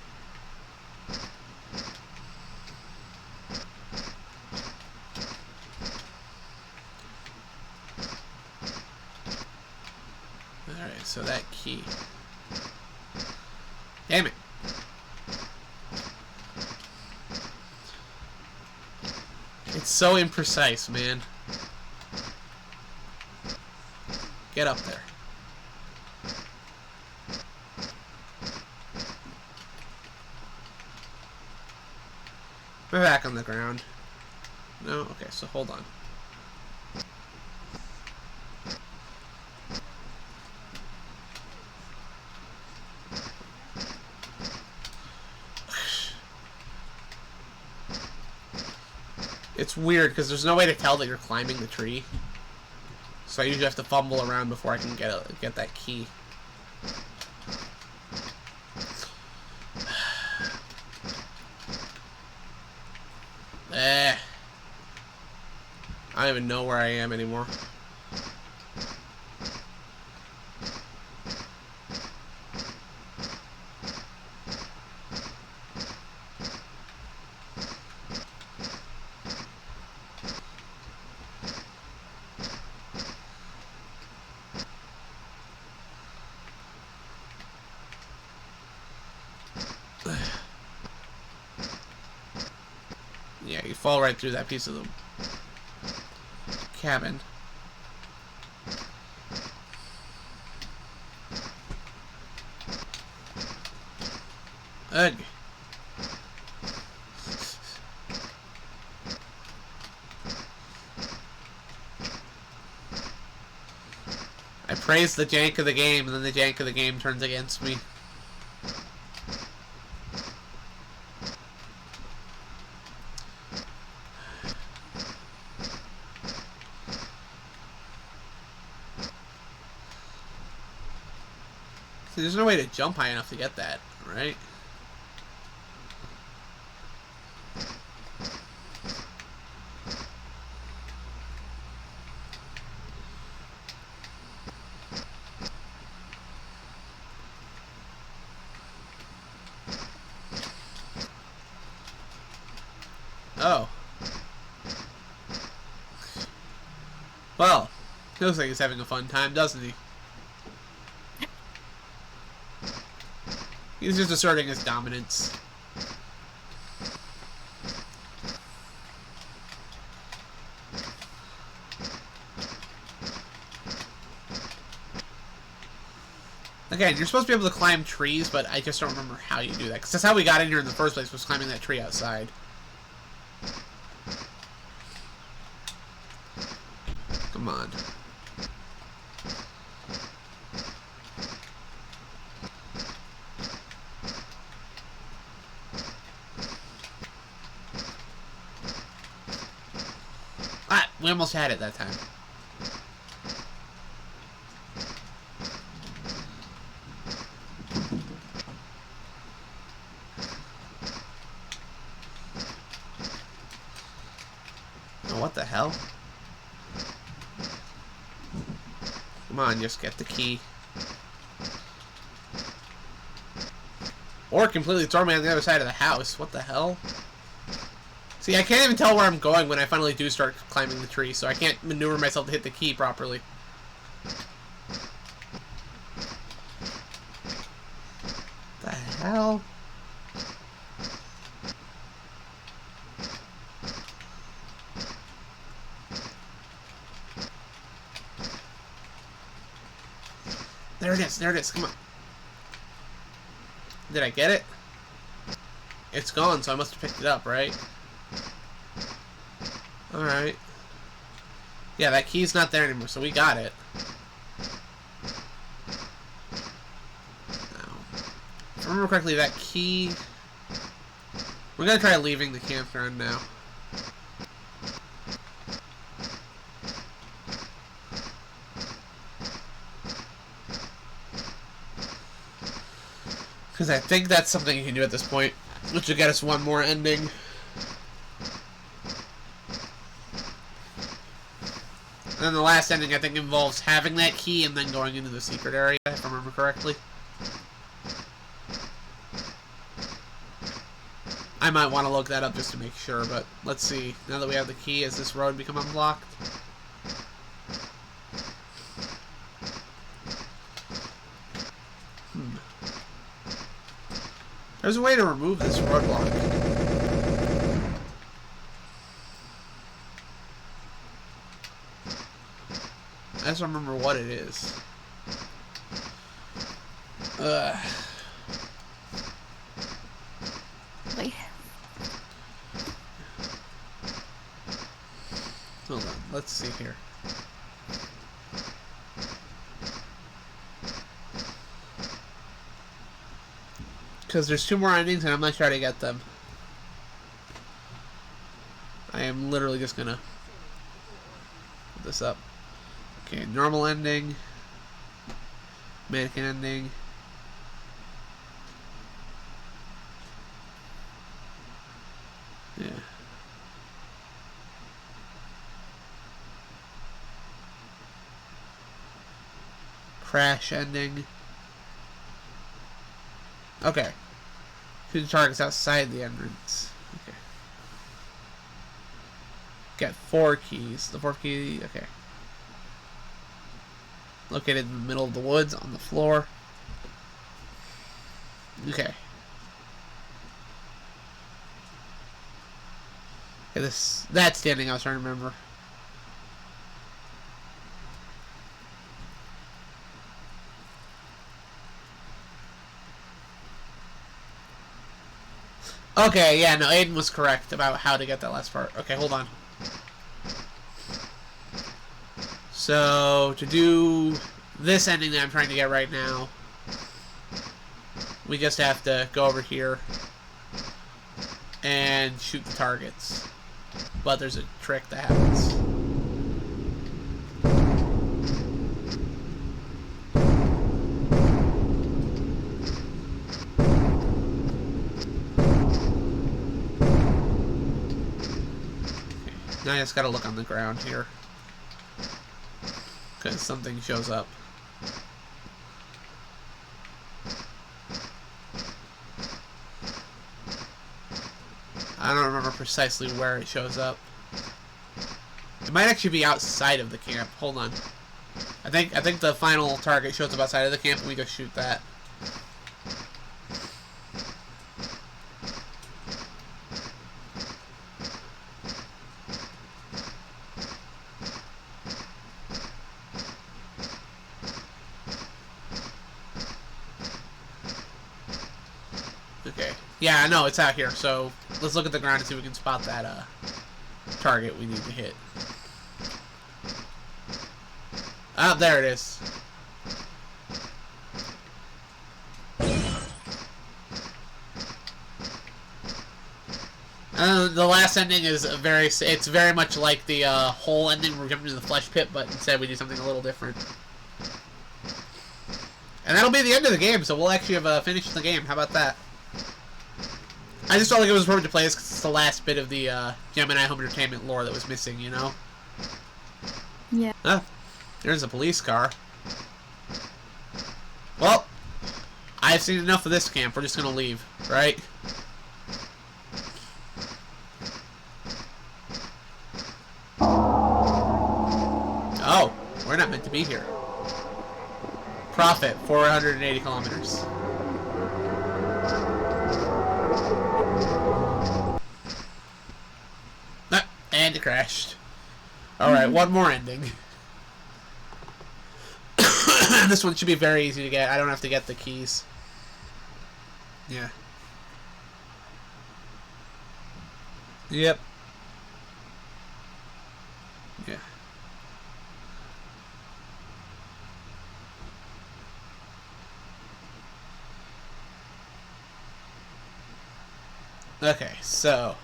Alright, so that key. Damn it. It's so imprecise, man. Get up there. We're back on the ground. No? Okay, so hold on. It's weird because there's no way to tell that you're climbing the tree. So I usually have to fumble around before I can get that key. I don't even know where I am anymore. Yeah, you fall right through that piece of the cabin. Ugh. I praise the jank of the game, and then the jank of the game turns against me. See, there's no way to jump high enough to get that, right? Oh. Well, he looks like he's having a fun time, doesn't he? He's just asserting his dominance. Again, you're supposed to be able to climb trees, but I just don't remember how you do that. Because that's how we got in here in the first place, was climbing that tree outside. Come on. Ah, we almost had it that time. Oh, what the hell? Come on, just get the key. Or completely throw me on the other side of the house. What the hell? See, I can't even tell where I'm going when I finally do start climbing the tree, so I can't maneuver myself to hit the key properly. The hell? There it is, there it is, come on. Did I get it? It's gone, so I must have picked it up, right? Alright. Yeah, that key's not there anymore, so we got it. Now, if I remember correctly, that key... We're gonna try leaving the campground now. Because I think that's something you can do at this point, which will get us one more ending. And then the last ending, I think, involves having that key and then going into the secret area, if I remember correctly. I might want to look that up just to make sure, but let's see. Now that we have the key, has this road become unblocked? There's a way to remove this roadblock. I just don't remember what it is. Wait. Hold on, let's see here. Because there's 2 more endings and I'm not sure how to get them. I am literally just gonna put this up. Okay, normal ending. Mannequin ending. Yeah. Crash ending. Okay. Shoot the targets outside the entrance. Okay. Get 4 keys. The 4th key, okay. Located in the middle of the woods on the floor. Okay. Okay, that's standing I was trying to remember. Okay, yeah, no, Aiden was correct about how to get that last part. Okay, hold on. So, to do this ending that I'm trying to get right now, we just have to go over here and shoot the targets. But there's a trick that happens. Now I just gotta look on the ground here. Because something shows up. I don't remember precisely where it shows up. It might actually be outside of the camp. Hold on. I think the final target shows up outside of the camp and we go shoot that. Okay. Yeah, I know, it's out here, so let's look at the ground and see if we can spot that target we need to hit. Oh, there it is. The last ending is it's very much like the whole ending where we jump into the flesh pit, but instead we do something a little different. And that'll be the end of the game, so we'll actually have finished the game. How about that? I just felt like it was appropriate to play this because it's the last bit of the Gemini Home Entertainment lore that was missing, you know? Yeah. Ah, there's a police car. Well, I've seen enough of this camp. We're just gonna leave, right? Oh, we're not meant to be here. Profit, 480 kilometers. Ah, and it crashed. Alright, one more ending. This one should be very easy to get. I don't have to get the keys. Yeah. Yep. Yeah. Okay, so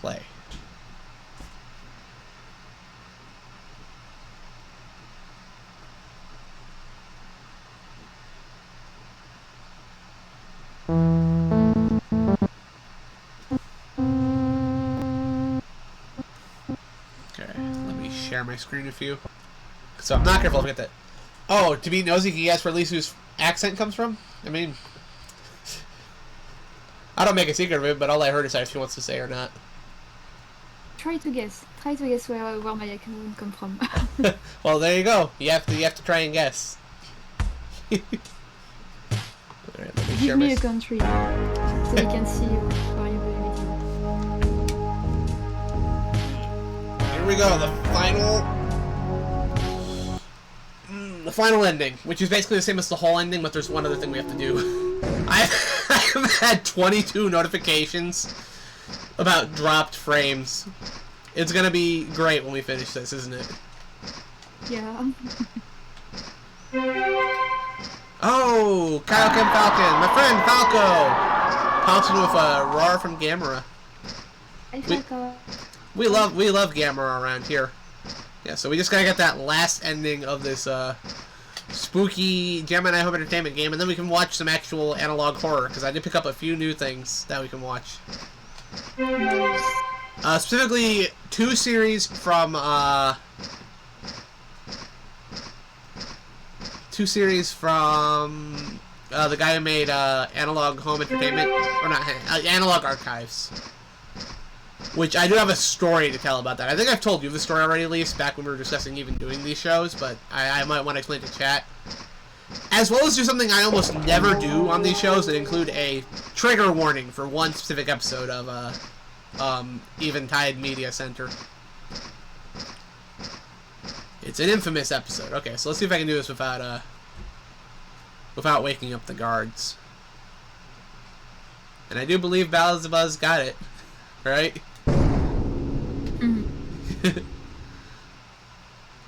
play. my screen a few. So I'm not careful, I'll get that. Oh, to be nosy, can you guess where Lysou's accent comes from? I mean, I don't make a secret of it, but I'll let her decide if she wants to say or not. Try to guess. Try to guess where my accent come from. Well, there you go. You have to try and guess. Alright, let me share Give me my a country so we can see where you believe. Here we go, the final ending, which is basically the same as the whole ending, but there's one other thing we have to do. I've had 22 notifications about dropped frames. It's gonna be great when we finish this, isn't it? Yeah. Oh, Kyle Kim Falcon, my friend Falco! Pops in with Roar from Gamera. I forgot. We love Gamera around here. Yeah, so we just gotta get that last ending of this spooky Gemini Home Entertainment game, and then we can watch some actual analog horror, because I did pick up a few new things that we can watch. Specifically, two series from the guy who made Analog Home Entertainment, or not, Analog Archives. Which I do have a story to tell about that. I think I've told you the story already, at least, back when we were discussing even doing these shows, but I might want to explain to chat. As well as do something I almost never do on these shows that include a trigger warning for one specific episode of Eventide Media Center. It's an infamous episode. Okay, so let's see if I can do this without waking up the guards. And I do believe Balazabuz got it, right?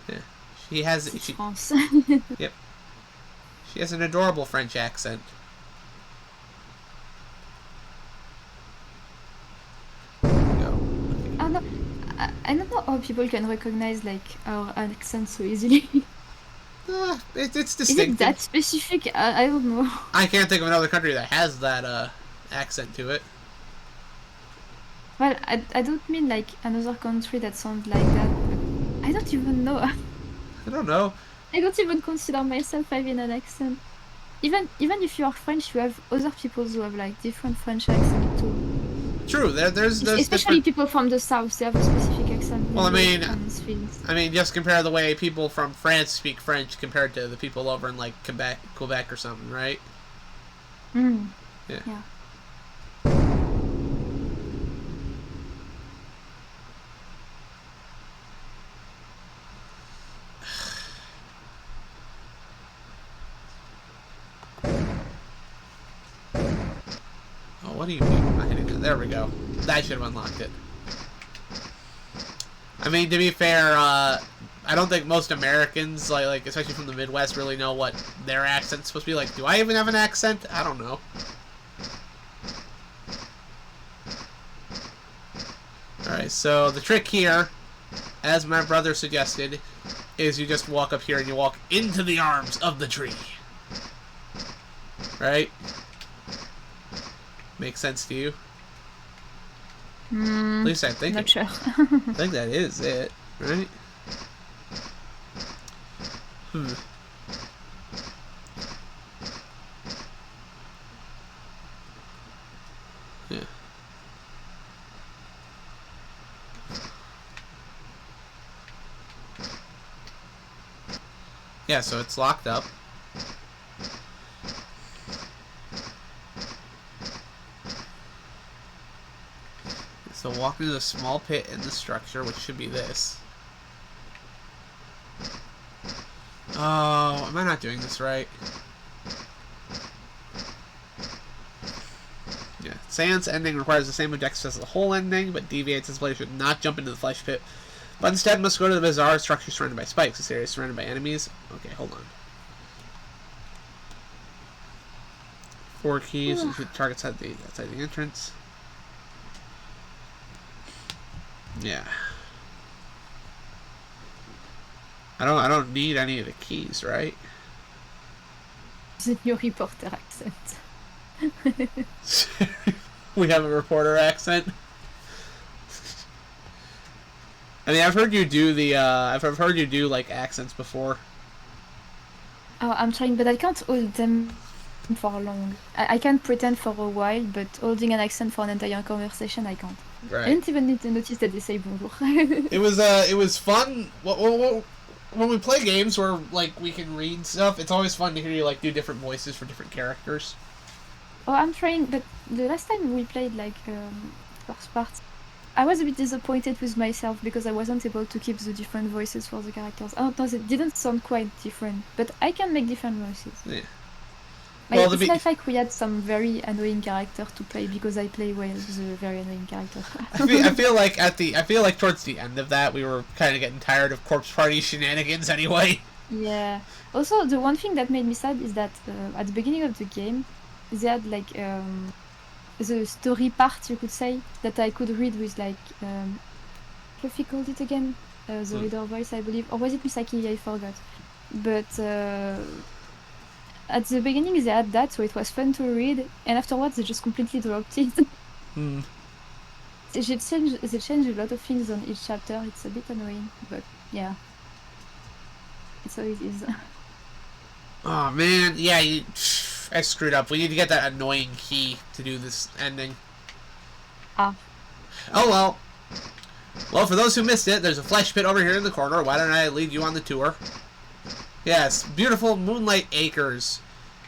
Yeah. She has. France. Yep. She has an adorable French accent. There we go. Okay. Oh, no. I don't know how people can recognize like our accent so easily. It's Is distinctive. it that specific? I don't know. I can't think of another country that has that accent to it. Well, I don't mean like another country that sounds like that. But I don't even know. I don't know. I don't even consider myself having an accent. Even if you are French, you have other people who have like different French accent too. True. There's Especially different... people from the south, they have a specific accent. Well, I mean, things. just compare the way people from France speak French compared to the people over in like Quebec or something, right? Mm. Yeah. Oh, what do you mean? I'm not hitting that. There we go. That should have unlocked it. I mean, to be fair, I don't think most Americans, like especially from the Midwest, really know what their accent's supposed to be like. Do I even have an accent? I don't know. Alright, so the trick here, as my brother suggested, is you just walk up here and you walk into the arms of the tree. Right? Makes sense to you? At least I think Not sure. I think that is it, right? Yeah. Yeah, so it's locked up. So walk into the small pit in the structure, which should be this. Oh, am I not doing this right? Yeah. Seance ending requires the same objectives as the whole ending, but deviates as player should not jump into the flesh pit, but instead must go to the bizarre structure surrounded by spikes. This area is surrounded by enemies. Okay, hold on. 4 keys. You should target outside the entrance. Yeah. I don't need any of the keys, right? The new reporter accent. We have a reporter accent. I mean, I've heard you do the, I've heard you do, like, accents before. Oh, I'm trying, but I can't hold them for long. I can pretend for a while, but holding an accent for an entire conversation, I can't. Right. I didn't even need to notice that they say bonjour. It was fun. When we play games where, like, we can read stuff, it's always fun to hear you, like, do different voices for different characters. Oh, I'm trying, but the last time we played, like, first part, I was a bit disappointed with myself because I wasn't able to keep the different voices for the characters. Oh, no, they didn't sound quite different, but I can make different voices. Yeah. Well, it's not like we had some very annoying character to play because I play well with a very annoying character. I feel like towards the end of that we were kind of getting tired of Corpse Party shenanigans anyway. Yeah. Also, the one thing that made me sad is that at the beginning of the game, they had like the story part, you could say, that I could read with like Fluffy called it again, the reader voice, I believe, or was it Misaki? I forgot. But at the beginning they had that, so it was fun to read, and afterwards they just completely dropped it. They changed a lot of things on each chapter. It's a bit annoying, but yeah, it's how it is. Oh man, yeah, I screwed up. We need to get that annoying key to do this ending. Ah. Oh well. Well, for those who missed it, there's a flesh pit over here in the corner. Why don't I lead you on the tour? Yes, beautiful Moonlight Acres.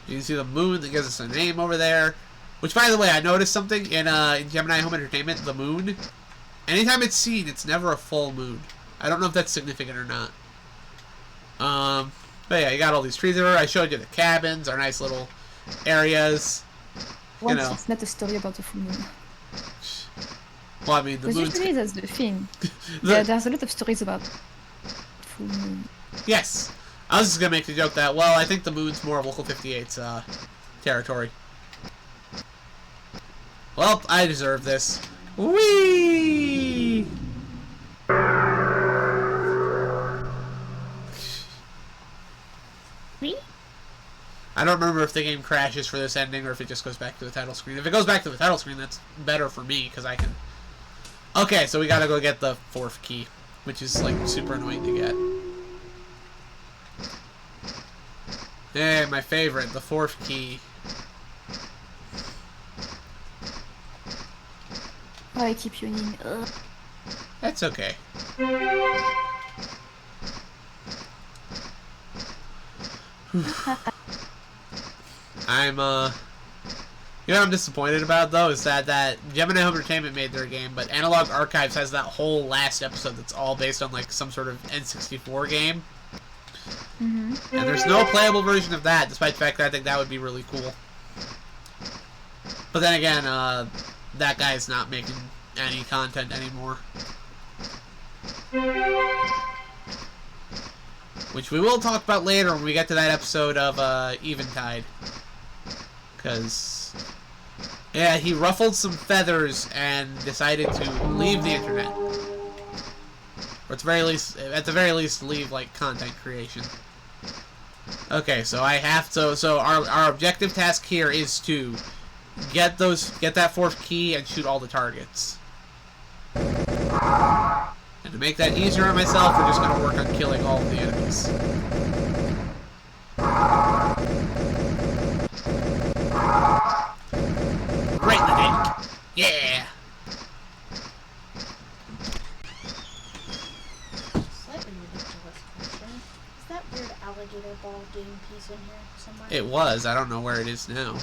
You can see the moon that gives us a name over there. Which, by the way, I noticed something in Gemini Home Entertainment, the moon. Anytime it's seen, it's never a full moon. I don't know if that's significant or not. But yeah, you got all these trees there. I showed you the cabins, our nice little areas. Once You know. it's not a story about the full moon. Well, I mean, the Because moon's... usually that's the thing. There's a lot of stories about full moon. Yes. I was just going to make the joke that, well, I think the moon's more of Local 58's territory. Well, I deserve this. Whee! Me? I don't remember if the game crashes for this ending or if it just goes back to the title screen. If it goes back to the title screen, that's better for me, because I can... Okay, so we gotta go get the 4th key, which is, like, super annoying to get. Hey, my favorite, the 4th key. Oh, I keep yawning. Ugh. That's okay. You know what I'm disappointed about, though, is that Gemini Home Entertainment made their game, but Analog Archives has that whole last episode that's all based on, like, some sort of N64 game. And there's no playable version of that, despite the fact that I think that would be really cool. But then again, that guy's not making any content anymore. Which we will talk about later when we get to that episode of Eventide. Because, yeah, he ruffled some feathers and decided to leave the internet. Or at the very least, leave, like, content creation. Okay, so I have to, so our objective task here is to get that 4th key and shoot all the targets. And to make that easier on myself, we're just going to work on killing all of the enemies. Right in the dick. Yeah! Slightly ridiculous question. Is that weird alligator ball game piece in here somewhere? It was. I don't know where it is now.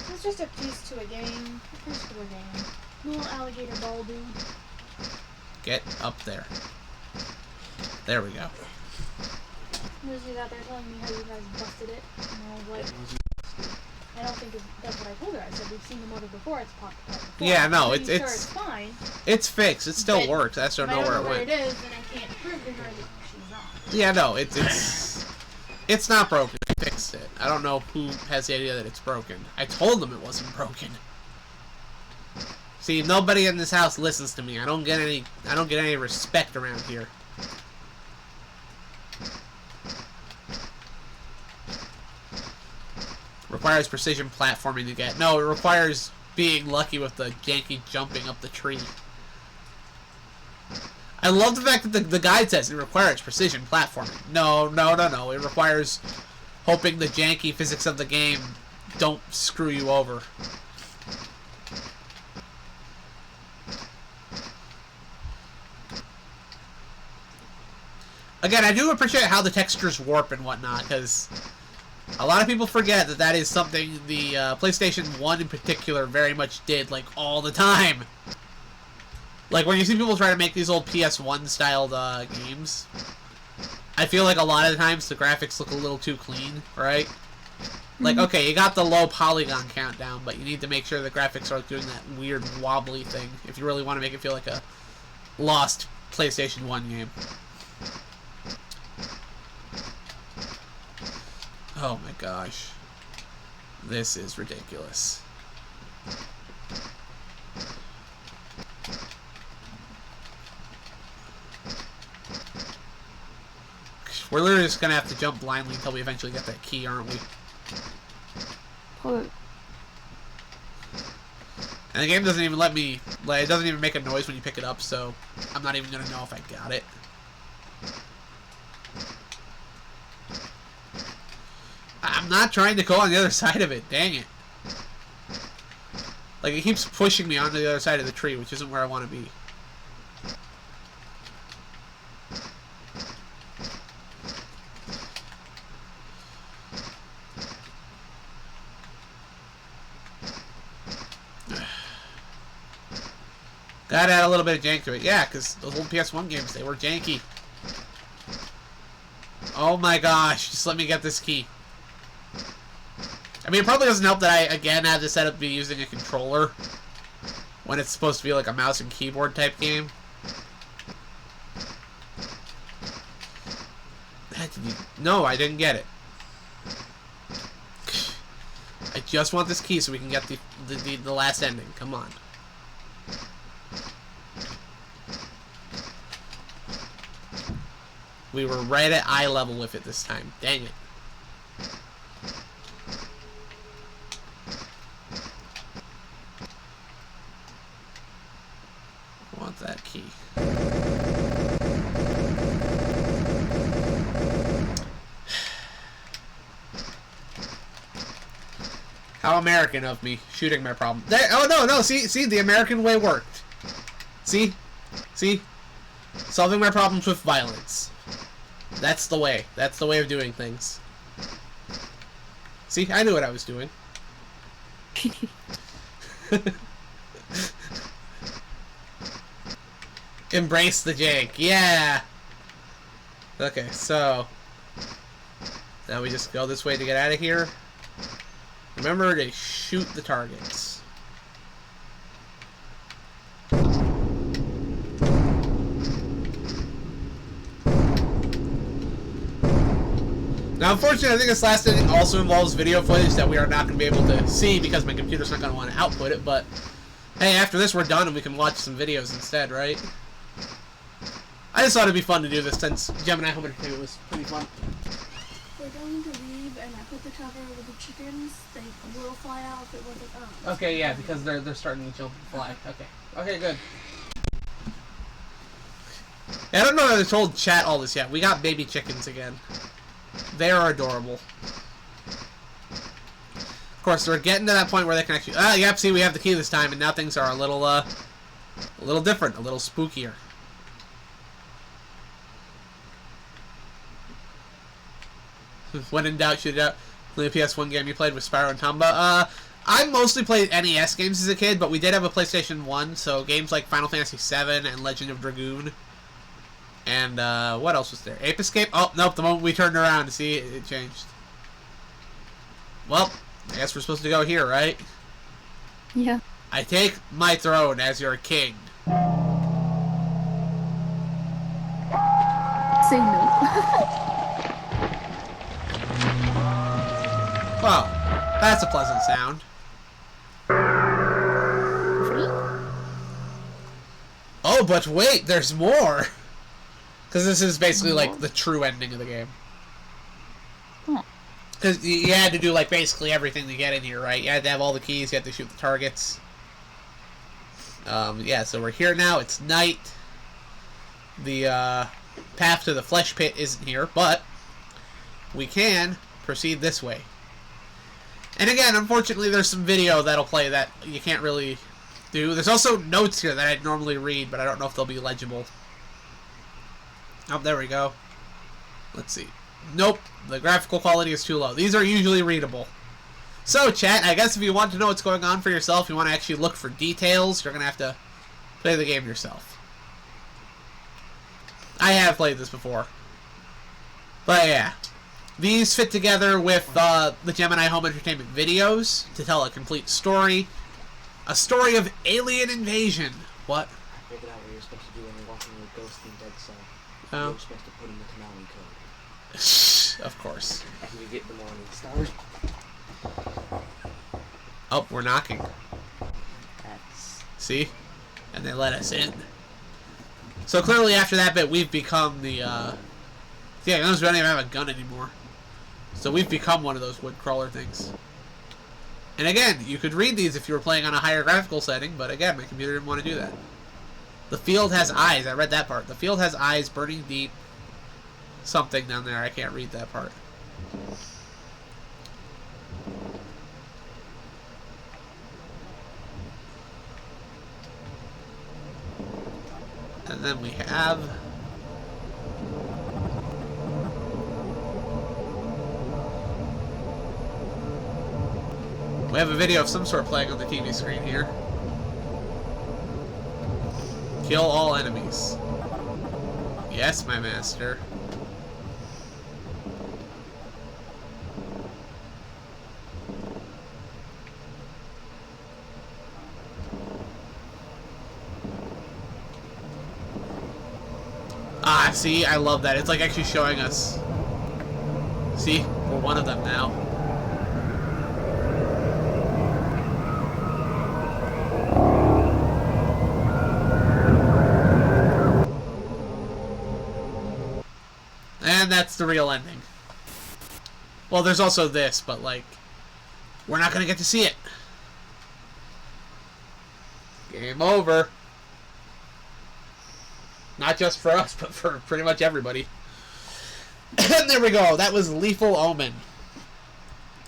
It's just a piece to a game. A piece to a game. Little alligator ball dude. Get up there. There we go. There's you out there telling me how you guys busted it. And I was like, I don't think that's what I told her. I said, we've seen the motor before, it's popped up before. Yeah, no, I'm pretty sure it's fine. It's fixed. It still But works. I just don't if know where I don't it went. know where it is, then I can't prove to her that she's wrong. Yeah, no, it's not broken. I fixed it. I don't know who has the idea that it's broken. I told them it wasn't broken. See, nobody in this house listens to me. I don't get any respect around here. Requires precision platforming to get. No, it requires being lucky with the janky jumping up the tree. I love the fact that the guide says it requires precision platforming. No. It requires hoping the janky physics of the game don't screw you over. Again, I do appreciate how the textures warp and whatnot, because a lot of people forget that that is something the PlayStation 1 in particular very much did, like, all the time. Like, when you see people try to make these old PS1-styled games, I feel like a lot of the times the graphics look a little too clean, right? Like, okay, you got the low polygon count down, but you need to make sure the graphics are doing that weird wobbly thing if you really want to make it feel like a lost PlayStation 1 game. Oh my gosh. This is ridiculous. We're literally just gonna have to jump blindly until we eventually get that key, aren't we? Probably. And the game doesn't even let me, like, it doesn't even make a noise when you pick it up, so I'm not even gonna know if I got it. I'm not trying to go on the other side of it, dang it. Like, it keeps pushing me onto the other side of the tree, which isn't where I want to be. Gotta add a little bit of jank to it. Yeah, because those old PS1 games, they were janky. Oh my gosh, just let me get this key. I mean, it probably doesn't help that I, again, have to set up to be using a controller when it's supposed to be like a mouse and keyboard type game. No, I didn't get it. I just want this key so we can get the last ending. Come on. We were right at eye level with it this time. Dang it. I want that key. How American of me, shooting my problem. There, oh no, see, the American way worked. See? Solving my problems with violence. That's the way. That's the way of doing things. See, I knew what I was doing. Embrace the jank. Yeah! Okay, so now we just go this way to get out of here. Remember to shoot the targets. Now, unfortunately, I think this last ending also involves video footage that we are not going to be able to see because my computer's not going to want to output it, but hey, after this we're done and we can watch some videos instead, right? I just thought it'd be fun to do this since Gemini Home Entertainment was pretty fun. We're going to leave, and I put the cover over the chickens. They will fly out if it wasn't up. Okay, yeah, because they're starting to jump and fly. Okay, good. Yeah, I don't know if I told chat all this yet. We got baby chickens again. They are adorable. Of course, we're getting to that point where they can actually... Ah, yep, see, we have the key this time, and now things are a little different, a little spookier. When in doubt, shoot it out. The PS1 game you played was Spyro and Tomba. I mostly played NES games as a kid, but we did have a PlayStation 1, so games like Final Fantasy VII and Legend of Dragoon. And, what else was there? Ape Escape? Oh, nope, the moment we turned around to see it, it changed. Well, I guess we're supposed to go here, right? Yeah. I take my throne as your king. Say no. Well, that's a pleasant sound. Oh, but wait, there's more! Because this is basically, like, the true ending of the game. Because you had to do, like, basically everything to get in here, right? You had to have all the keys, you had to shoot the targets. Yeah, so we're here now, it's night. the path to the flesh pit isn't here, but we can proceed this way. And again, unfortunately, there's some video that'll play that you can't really do. There's also notes here that I'd normally read, but I don't know if they'll be legible. Oh, there we go. Let's see. Nope, the graphical quality is too low. These are usually readable. So, chat, I guess if you want to know what's going on for yourself, you want to actually look for details, you're going to have to play the game yourself. I have played this before. But yeah. These fit together with the Gemini home entertainment videos to tell a complete story. A story of alien invasion. What? I figured out what you're supposed to do when you're walking with a ghost in dead cell. Oh. You're supposed to put in the Konami code. Of course. And you get the morning stars. Oh, we're knocking. That's... See? And they let us in. So clearly after that bit, we've become the, yeah, notice we don't even have a gun anymore. So we've become one of those wood crawler things. And again, you could read these if you were playing on a higher graphical setting, but again, my computer didn't want to do that. The field has eyes. I read that part. The field has eyes burning deep. Something down there. I can't read that part. And then we have... we have a video of some sort playing on the TV screen here. Kill all enemies. Yes, my master. Ah, see? I love that. It's like actually showing us. See? We're one of them now. And that's the real ending. Well, there's also this, but like, we're not gonna get to see it. Game over. Not just for us, but for pretty much everybody. And there we go. That was Lethal Omen.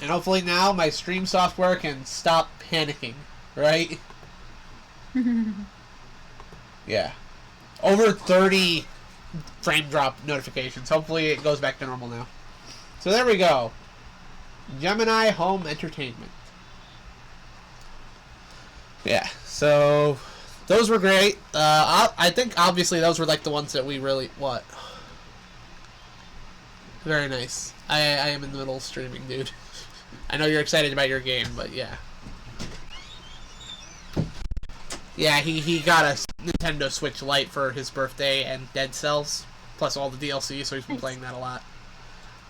And hopefully now my stream software can stop panicking, right? Yeah. Over 30 frame drop notifications. Hopefully it goes back to normal now. So there we go. Gemini Home Entertainment. Yeah, so those were great. I think obviously those were like the ones that we really... What? Very nice. I am in the middle of streaming, dude. I know you're excited about your game, but yeah. Yeah, he got a Nintendo Switch Lite for his birthday and Dead Cells, plus all the DLC, so he's been playing that a lot.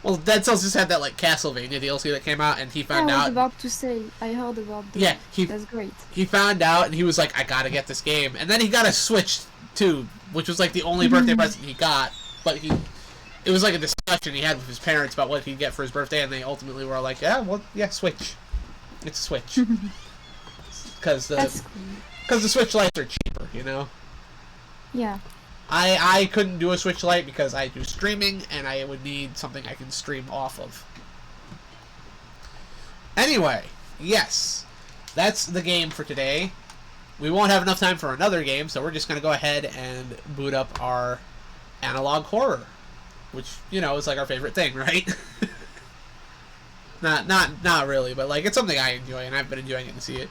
Well, Dead Cells just had that like Castlevania DLC that came out, and he found out. I was about to say, I heard about that. Yeah, that's great. He found out, and he was like, I gotta get this game. And then he got a Switch too, which was like the only birthday present he got. But it was like a discussion he had with his parents about what he'd get for his birthday, and they ultimately were like, yeah, well, yeah, Switch. It's a Switch. Because the Switch Lites are cheaper, you know? Yeah. I couldn't do a Switch Lite because I do streaming, and I would need something I can stream off of. Anyway, yes, that's the game for today. We won't have enough time for another game, so we're just going to go ahead and boot up our analog horror, which, you know, is like our favorite thing, right? Not really, but like it's something I enjoy, and I've been enjoying it to see it.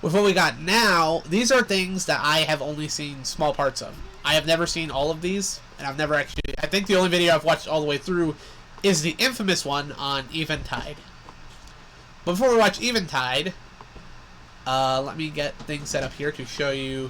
With what we got now, these are things that I have only seen small parts of. I have never seen all of these, and I've never actually... I think the only video I've watched all the way through is the infamous one on Eventide. But before we watch Eventide, let me get things set up here to show you